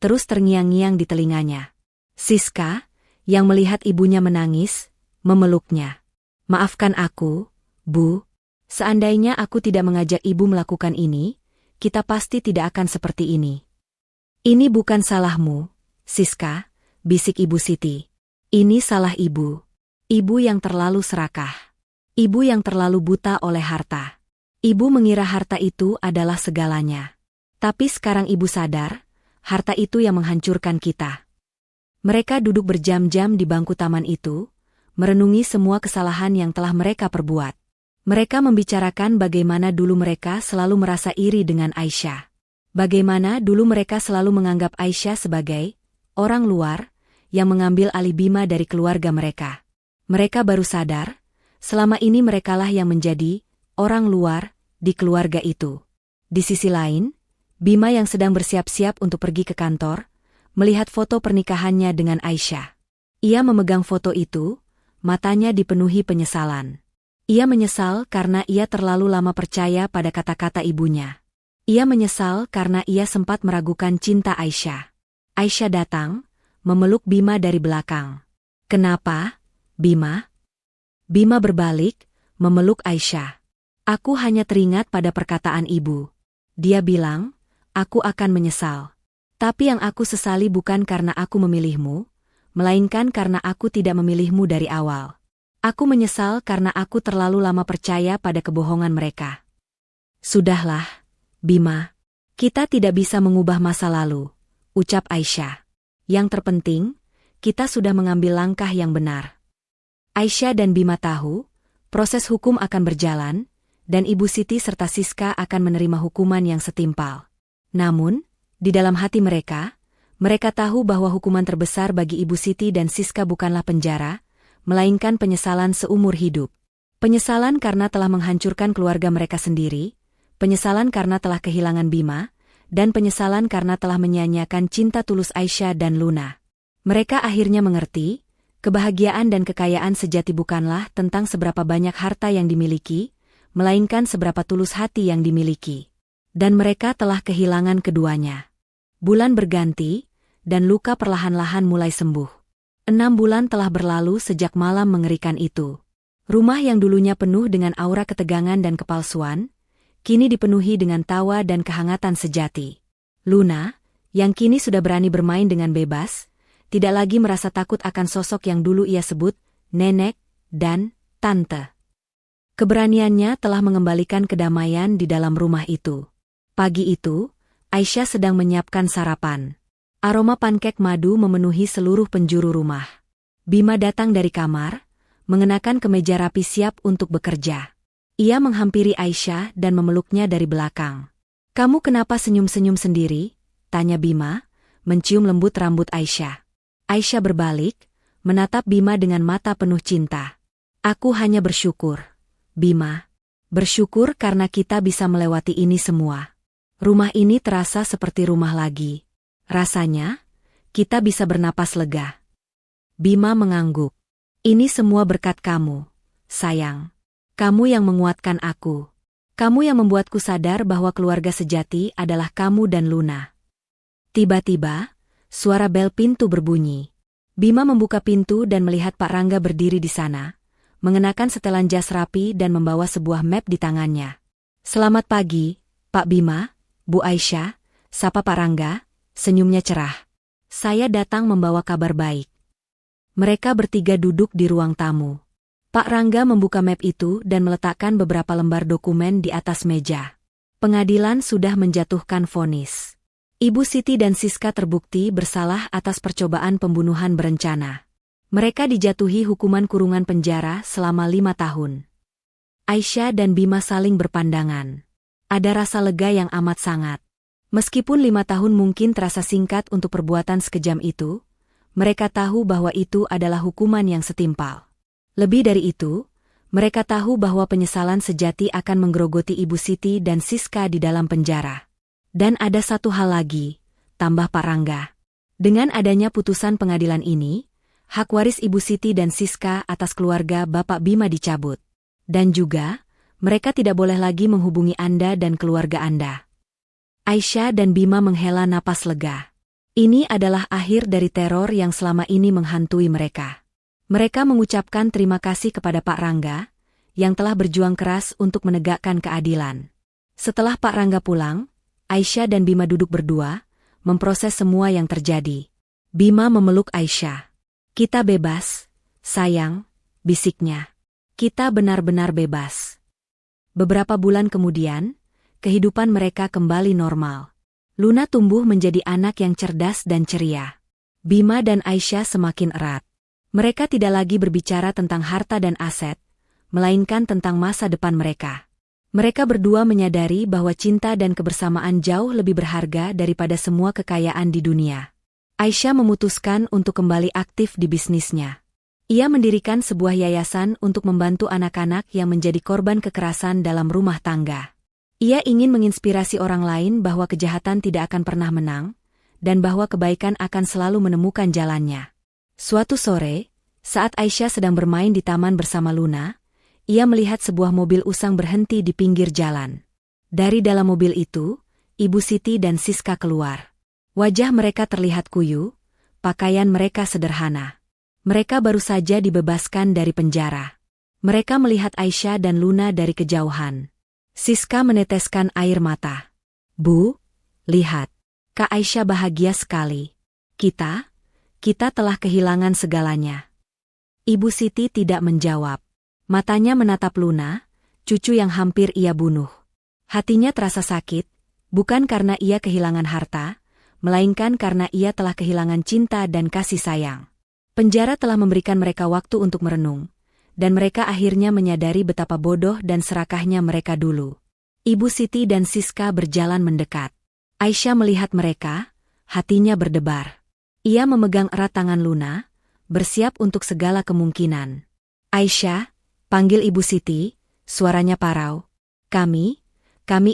terus terngiang-ngiang di telinganya. Siska, yang melihat ibunya menangis, memeluknya. "Maafkan aku, Bu. Seandainya aku tidak mengajak ibu melakukan ini, kita pasti tidak akan seperti ini." "Ini bukan salahmu, Siska," bisik Ibu Siti. "Ini salah ibu. Ibu yang terlalu serakah. Ibu yang terlalu buta oleh harta. Ibu mengira harta itu adalah segalanya. Tapi sekarang ibu sadar, harta itu yang menghancurkan kita." Mereka duduk berjam-jam di bangku taman itu, merenungi semua kesalahan yang telah mereka perbuat. Mereka membicarakan bagaimana dulu mereka selalu merasa iri dengan Aisyah. Bagaimana dulu mereka selalu menganggap Aisyah sebagai orang luar yang mengambil alih Bima dari keluarga mereka. Mereka baru sadar, selama ini merekalah yang menjadi orang luar di keluarga itu. Di sisi lain, Bima yang sedang bersiap-siap untuk pergi ke kantor, melihat foto pernikahannya dengan Aisyah. Ia memegang foto itu, matanya dipenuhi penyesalan. Ia menyesal karena ia terlalu lama percaya pada kata-kata ibunya. Ia menyesal karena ia sempat meragukan cinta Aisyah. Aisyah datang, memeluk Bima dari belakang. "Kenapa, Bima?" Bima berbalik, memeluk Aisyah. "Aku hanya teringat pada perkataan ibu. Dia bilang, aku akan menyesal. Tapi yang aku sesali bukan karena aku memilihmu, melainkan karena aku tidak memilihmu dari awal. Aku menyesal karena aku terlalu lama percaya pada kebohongan mereka." "Sudahlah, Bima. Kita tidak bisa mengubah masa lalu," ucap Aisyah. "Yang terpenting, kita sudah mengambil langkah yang benar." Aisyah dan Bima tahu, proses hukum akan berjalan, dan Ibu Siti serta Siska akan menerima hukuman yang setimpal. Namun, di dalam hati mereka tahu bahwa hukuman terbesar bagi Ibu Siti dan Siska bukanlah penjara, melainkan penyesalan seumur hidup. Penyesalan karena telah menghancurkan keluarga mereka sendiri, penyesalan karena telah kehilangan Bima, dan penyesalan karena telah menyia-nyiakan cinta tulus Aisyah dan Luna. Mereka akhirnya mengerti, kebahagiaan dan kekayaan sejati bukanlah tentang seberapa banyak harta yang dimiliki, melainkan seberapa tulus hati yang dimiliki. Dan mereka telah kehilangan keduanya. Bulan berganti, dan luka perlahan-lahan mulai sembuh. 6 bulan telah berlalu sejak malam mengerikan itu. Rumah yang dulunya penuh dengan aura ketegangan dan kepalsuan, kini dipenuhi dengan tawa dan kehangatan sejati. Luna, yang kini sudah berani bermain dengan bebas, tidak lagi merasa takut akan sosok yang dulu ia sebut nenek dan tante. Keberaniannya telah mengembalikan kedamaian di dalam rumah itu. Pagi itu, Aisyah sedang menyiapkan sarapan. Aroma pankek madu memenuhi seluruh penjuru rumah. Bima datang dari kamar, mengenakan kemeja rapi siap untuk bekerja. Ia menghampiri Aisyah dan memeluknya dari belakang. "Kamu kenapa senyum-senyum sendiri?" tanya Bima, mencium lembut rambut Aisyah. Aisyah berbalik, menatap Bima dengan mata penuh cinta. "Aku hanya bersyukur, Bima. Bersyukur karena kita bisa melewati ini semua. Rumah ini terasa seperti rumah lagi. Rasanya, kita bisa bernapas lega." Bima mengangguk. "Ini semua berkat kamu, sayang. Kamu yang menguatkan aku. Kamu yang membuatku sadar bahwa keluarga sejati adalah kamu dan Luna." Tiba-tiba, suara bel pintu berbunyi. Bima membuka pintu dan melihat Pak Rangga berdiri di sana, mengenakan setelan jas rapi dan membawa sebuah map di tangannya. "Selamat pagi, Pak Bima, Bu Aisyah," sapa Pak Rangga, senyumnya cerah. "Saya datang membawa kabar baik." Mereka bertiga duduk di ruang tamu. Pak Rangga membuka map itu dan meletakkan beberapa lembar dokumen di atas meja. Pengadilan sudah menjatuhkan vonis. Ibu Siti dan Siska terbukti bersalah atas percobaan pembunuhan berencana. Mereka dijatuhi hukuman kurungan penjara selama 5 tahun. Aisyah dan Bima saling berpandangan. Ada rasa lega yang amat sangat. Meskipun 5 tahun mungkin terasa singkat untuk perbuatan sekejam itu, mereka tahu bahwa itu adalah hukuman yang setimpal. Lebih dari itu, mereka tahu bahwa penyesalan sejati akan menggerogoti Ibu Siti dan Siska di dalam penjara. Dan ada satu hal lagi, tambah Pak Rangga. Dengan adanya putusan pengadilan ini, hak waris Ibu Siti dan Siska atas keluarga Bapak Bima dicabut. Dan juga, mereka tidak boleh lagi menghubungi Anda dan keluarga Anda. Aisyah dan Bima menghela napas lega. Ini adalah akhir dari teror yang selama ini menghantui mereka. Mereka mengucapkan terima kasih kepada Pak Rangga, yang telah berjuang keras untuk menegakkan keadilan. Setelah Pak Rangga pulang, Aisyah dan Bima duduk berdua, memproses semua yang terjadi. Bima memeluk Aisyah. "Kita bebas, sayang," bisiknya. "Kita benar-benar bebas." Beberapa bulan kemudian, kehidupan mereka kembali normal. Luna tumbuh menjadi anak yang cerdas dan ceria. Bima dan Aisyah semakin erat. Mereka tidak lagi berbicara tentang harta dan aset, melainkan tentang masa depan mereka. Mereka berdua menyadari bahwa cinta dan kebersamaan jauh lebih berharga daripada semua kekayaan di dunia. Aisyah memutuskan untuk kembali aktif di bisnisnya. Ia mendirikan sebuah yayasan untuk membantu anak-anak yang menjadi korban kekerasan dalam rumah tangga. Ia ingin menginspirasi orang lain bahwa kejahatan tidak akan pernah menang, dan bahwa kebaikan akan selalu menemukan jalannya. Suatu sore, saat Aisyah sedang bermain di taman bersama Luna, ia melihat sebuah mobil usang berhenti di pinggir jalan. Dari dalam mobil itu, Ibu Siti dan Siska keluar. Wajah mereka terlihat kuyu, pakaian mereka sederhana. Mereka baru saja dibebaskan dari penjara. Mereka melihat Aisyah dan Luna dari kejauhan. Siska meneteskan air mata. "Bu, lihat. Kak Aisyah bahagia sekali. Kita telah kehilangan segalanya." Ibu Siti tidak menjawab. Matanya menatap Luna, cucu yang hampir ia bunuh. Hatinya terasa sakit, bukan karena ia kehilangan harta, melainkan karena ia telah kehilangan cinta dan kasih sayang. Penjara telah memberikan mereka waktu untuk merenung, dan mereka akhirnya menyadari betapa bodoh dan serakahnya mereka dulu. Ibu Siti dan Siska berjalan mendekat. Aisyah melihat mereka, hatinya berdebar. Ia memegang erat tangan Luna, bersiap untuk segala kemungkinan. "Aisyah," panggil Ibu Siti, suaranya parau. Kami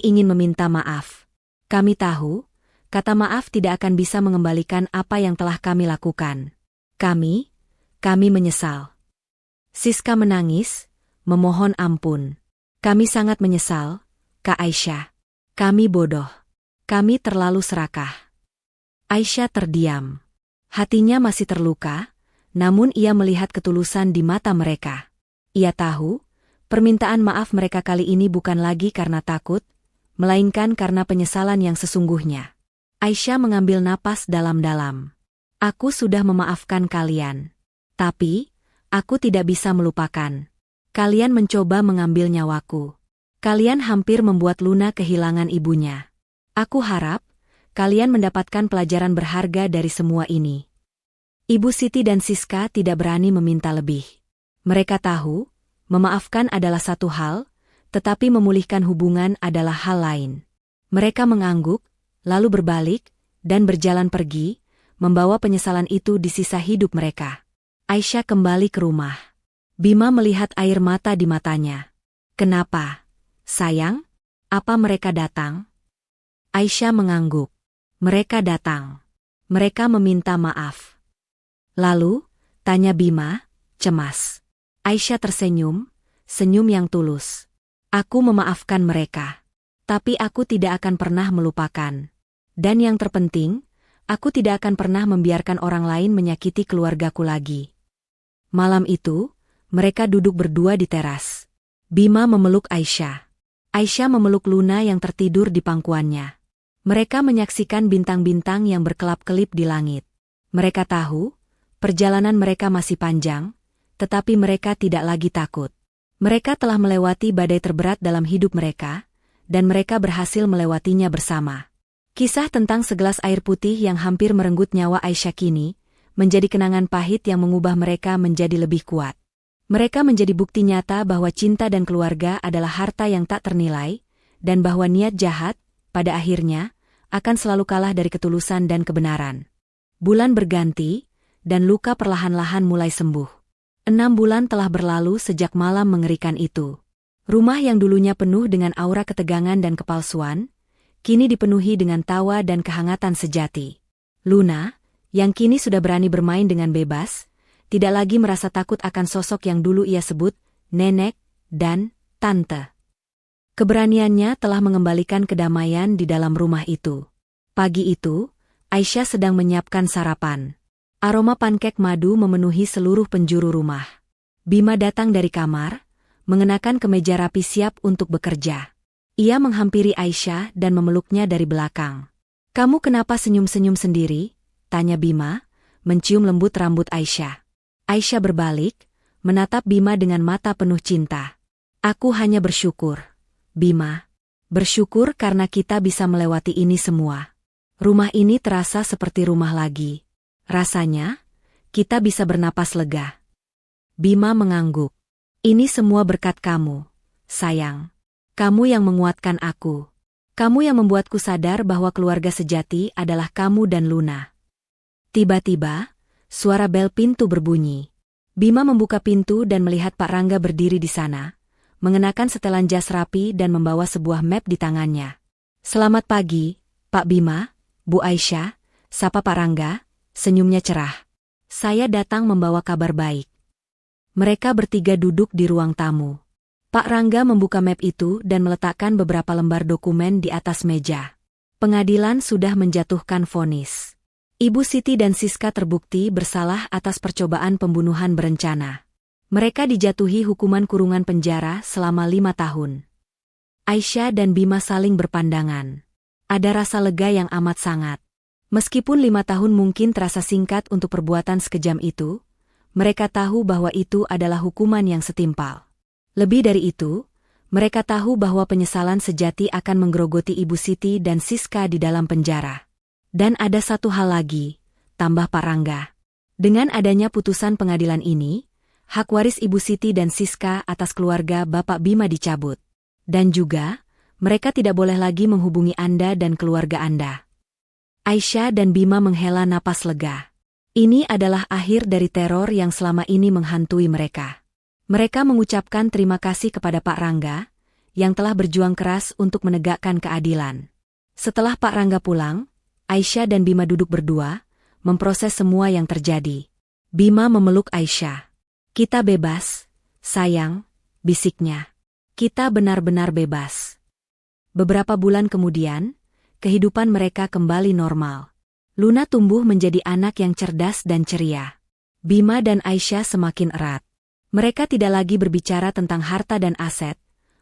ingin meminta maaf. Kami tahu, kata maaf tidak akan bisa mengembalikan apa yang telah kami lakukan. Kami menyesal." Siska menangis, memohon ampun. "Kami sangat menyesal, Kak Aisyah. Kami bodoh. Kami terlalu serakah." Aisyah terdiam. Hatinya masih terluka, namun ia melihat ketulusan di mata mereka. Ia tahu, permintaan maaf mereka kali ini bukan lagi karena takut, melainkan karena penyesalan yang sesungguhnya. Aisyah mengambil napas dalam-dalam. "Aku sudah memaafkan kalian. Tapi, aku tidak bisa melupakan. Kalian mencoba mengambil nyawaku. Kalian hampir membuat Luna kehilangan ibunya. Aku harap, kalian mendapatkan pelajaran berharga dari semua ini." Ibu Siti dan Siska tidak berani meminta lebih. Mereka tahu, memaafkan adalah satu hal, tetapi memulihkan hubungan adalah hal lain. Mereka mengangguk, lalu berbalik, dan berjalan pergi, membawa penyesalan itu di sisa hidup mereka. Aisyah kembali ke rumah. Bima melihat air mata di matanya. "Kenapa, sayang? Apa mereka datang?" Aisyah mengangguk. "Mereka datang. Mereka meminta maaf." "Lalu?" tanya Bima, cemas. Aisyah tersenyum, senyum yang tulus. "Aku memaafkan mereka. Tapi aku tidak akan pernah melupakan. Dan yang terpenting, aku tidak akan pernah membiarkan orang lain menyakiti keluargaku lagi." Malam itu, mereka duduk berdua di teras. Bima memeluk Aisyah. Aisyah memeluk Luna yang tertidur di pangkuannya. Mereka menyaksikan bintang-bintang yang berkelap-kelip di langit. Mereka tahu, perjalanan mereka masih panjang, tetapi mereka tidak lagi takut. Mereka telah melewati badai terberat dalam hidup mereka, dan mereka berhasil melewatinya bersama. Kisah tentang segelas air putih yang hampir merenggut nyawa Aisyah kini menjadi kenangan pahit yang mengubah mereka menjadi lebih kuat. Mereka menjadi bukti nyata bahwa cinta dan keluarga adalah harta yang tak ternilai, dan bahwa niat jahat, pada akhirnya, akan selalu kalah dari ketulusan dan kebenaran. Bulan berganti, dan luka perlahan-lahan mulai sembuh. 6 bulan telah berlalu sejak malam mengerikan itu. Rumah yang dulunya penuh dengan aura ketegangan dan kepalsuan, kini dipenuhi dengan tawa dan kehangatan sejati. Luna, yang kini sudah berani bermain dengan bebas, tidak lagi merasa takut akan sosok yang dulu ia sebut nenek dan tante. Keberaniannya telah mengembalikan kedamaian di dalam rumah itu. Pagi itu, Aisyah sedang menyiapkan sarapan. Aroma pankek madu memenuhi seluruh penjuru rumah. Bima datang dari kamar, mengenakan kemeja rapi siap untuk bekerja. Ia menghampiri Aisyah dan memeluknya dari belakang. "Kamu kenapa senyum-senyum sendiri?" tanya Bima, mencium lembut rambut Aisyah. Aisyah berbalik, menatap Bima dengan mata penuh cinta. "Aku hanya bersyukur, Bima. Bersyukur karena kita bisa melewati ini semua. Rumah ini terasa seperti rumah lagi. Rasanya, kita bisa bernapas lega." Bima mengangguk. "Ini semua berkat kamu, sayang. Kamu yang menguatkan aku. Kamu yang membuatku sadar bahwa keluarga sejati adalah kamu dan Luna." Tiba-tiba, suara bel pintu berbunyi. Bima membuka pintu dan melihat Pak Rangga berdiri di sana, mengenakan setelan jas rapi dan membawa sebuah map di tangannya. "Selamat pagi, Pak Bima, Bu Aisyah," sapa Pak Rangga, senyumnya cerah. "Saya datang membawa kabar baik." Mereka bertiga duduk di ruang tamu. Pak Rangga membuka map itu dan meletakkan beberapa lembar dokumen di atas meja. Pengadilan sudah menjatuhkan vonis. Ibu Siti dan Siska terbukti bersalah atas percobaan pembunuhan berencana. Mereka dijatuhi hukuman kurungan penjara selama 5 tahun. Aisyah dan Bima saling berpandangan. Ada rasa lega yang amat sangat. Meskipun 5 tahun mungkin terasa singkat untuk perbuatan sekejam itu, mereka tahu bahwa itu adalah hukuman yang setimpal. Lebih dari itu, mereka tahu bahwa penyesalan sejati akan menggerogoti Ibu Siti dan Siska di dalam penjara. Dan ada satu hal lagi, tambah Pak Rangga. Dengan adanya putusan pengadilan ini, hak waris Ibu Siti dan Siska atas keluarga Bapak Bima dicabut. Dan juga, mereka tidak boleh lagi menghubungi Anda dan keluarga Anda. Aisyah dan Bima menghela napas lega. Ini adalah akhir dari teror yang selama ini menghantui mereka. Mereka mengucapkan terima kasih kepada Pak Rangga, yang telah berjuang keras untuk menegakkan keadilan. Setelah Pak Rangga pulang, Aisyah dan Bima duduk berdua, memproses semua yang terjadi. Bima memeluk Aisyah. "Kita bebas, sayang," bisiknya. "Kita benar-benar bebas." Beberapa bulan kemudian, kehidupan mereka kembali normal. Luna tumbuh menjadi anak yang cerdas dan ceria. Bima dan Aisyah semakin erat. Mereka tidak lagi berbicara tentang harta dan aset,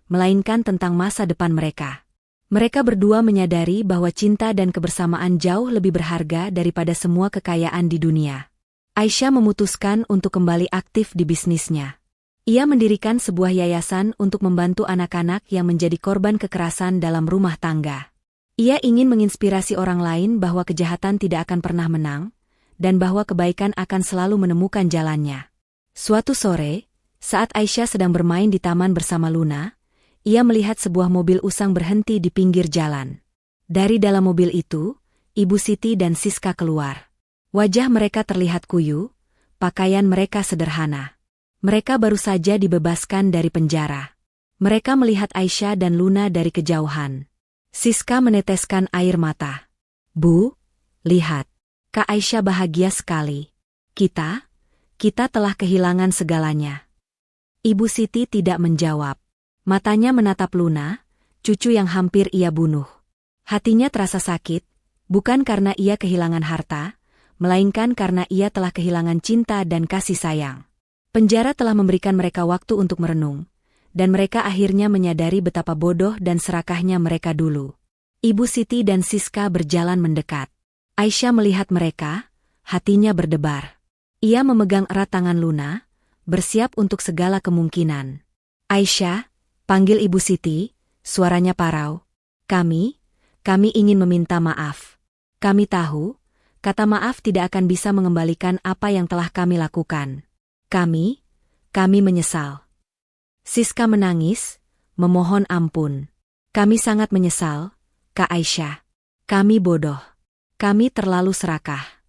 melainkan tentang masa depan mereka. Mereka berdua menyadari bahwa cinta dan kebersamaan jauh lebih berharga daripada semua kekayaan di dunia. Aisyah memutuskan untuk kembali aktif di bisnisnya. Ia mendirikan sebuah yayasan untuk membantu anak-anak yang menjadi korban kekerasan dalam rumah tangga. Ia ingin menginspirasi orang lain bahwa kejahatan tidak akan pernah menang, dan bahwa kebaikan akan selalu menemukan jalannya. Suatu sore, saat Aisyah sedang bermain di taman bersama Luna, ia melihat sebuah mobil usang berhenti di pinggir jalan. Dari dalam mobil itu, Ibu Siti dan Siska keluar. Wajah mereka terlihat kuyu, pakaian mereka sederhana. Mereka baru saja dibebaskan dari penjara. Mereka melihat Aisyah dan Luna dari kejauhan. Siska meneteskan air mata. "Bu, lihat. Kak Aisyah bahagia sekali. Kita telah kehilangan segalanya." Ibu Siti tidak menjawab. Matanya menatap Luna, cucu yang hampir ia bunuh. Hatinya terasa sakit, bukan karena ia kehilangan harta, melainkan karena ia telah kehilangan cinta dan kasih sayang. Penjara telah memberikan mereka waktu untuk merenung, dan mereka akhirnya menyadari betapa bodoh dan serakahnya mereka dulu. Ibu Siti dan Siska berjalan mendekat. Aisyah melihat mereka, hatinya berdebar. Ia memegang erat tangan Luna, bersiap untuk segala kemungkinan. "Aisyah," panggil Ibu Siti, suaranya parau. Kami Kami ingin meminta maaf. Kami tahu, kata maaf tidak akan bisa mengembalikan apa yang telah kami lakukan. Kami menyesal. Siska menangis, memohon ampun. Kami sangat menyesal, Kak Aisyah. Kami bodoh. Kami terlalu serakah.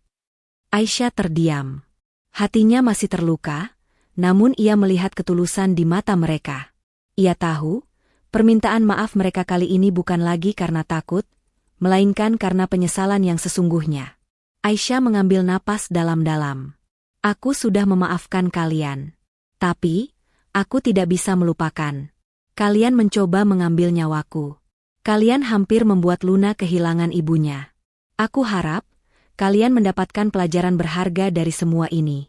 Aisyah terdiam. Hatinya masih terluka, namun ia melihat ketulusan di mata mereka. Ia tahu, permintaan maaf mereka kali ini bukan lagi karena takut, melainkan karena penyesalan yang sesungguhnya. Aisyah mengambil napas dalam-dalam. Aku sudah memaafkan kalian. Tapi, aku tidak bisa melupakan. Kalian mencoba mengambil nyawaku. Kalian hampir membuat Luna kehilangan ibunya. Aku harap, kalian mendapatkan pelajaran berharga dari semua ini.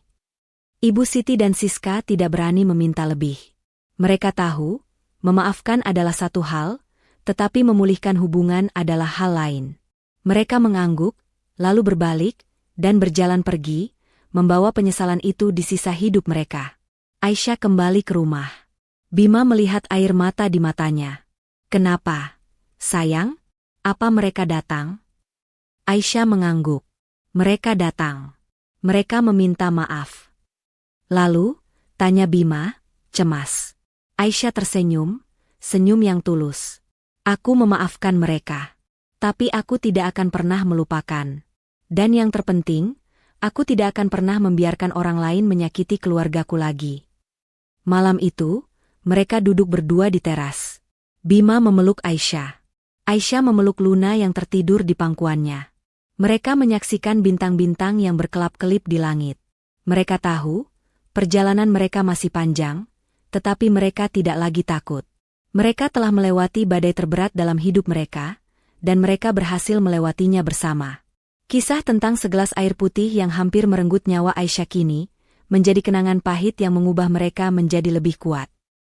Ibu Siti dan Siska tidak berani meminta lebih. Mereka tahu, memaafkan adalah satu hal, tetapi memulihkan hubungan adalah hal lain. Mereka mengangguk, lalu berbalik, dan berjalan pergi, membawa penyesalan itu di sisa hidup mereka. Aisyah kembali ke rumah. Bima melihat air mata di matanya. Kenapa? Sayang, apa mereka datang? Aisyah mengangguk. Mereka datang. Mereka meminta maaf. Lalu, tanya Bima, cemas. Aisyah tersenyum, senyum yang tulus. Aku memaafkan mereka. Tapi aku tidak akan pernah melupakan. Dan yang terpenting, aku tidak akan pernah membiarkan orang lain menyakiti keluargaku lagi. Malam itu, mereka duduk berdua di teras. Bima memeluk Aisyah. Aisyah memeluk Luna yang tertidur di pangkuannya. Mereka menyaksikan bintang-bintang yang berkelap-kelip di langit. Mereka tahu, perjalanan mereka masih panjang, tetapi mereka tidak lagi takut. Mereka telah melewati badai terberat dalam hidup mereka, dan mereka berhasil melewatinya bersama. Kisah tentang segelas air putih yang hampir merenggut nyawa Aisyah kini, menjadi kenangan pahit yang mengubah mereka menjadi lebih kuat.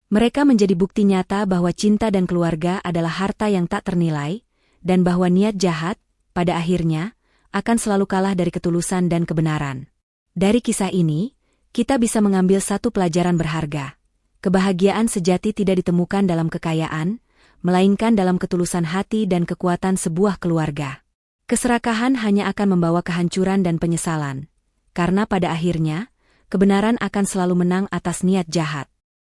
Mereka menjadi bukti nyata bahwa cinta dan keluarga adalah harta yang tak ternilai, dan bahwa niat jahat, pada akhirnya, akan selalu kalah dari ketulusan dan kebenaran. Dari kisah ini, kita bisa mengambil satu pelajaran berharga. Kebahagiaan sejati tidak ditemukan dalam kekayaan, melainkan dalam ketulusan hati dan kekuatan sebuah keluarga. Keserakahan hanya akan membawa kehancuran dan penyesalan, karena pada akhirnya, kebenaran akan selalu menang atas niat jahat.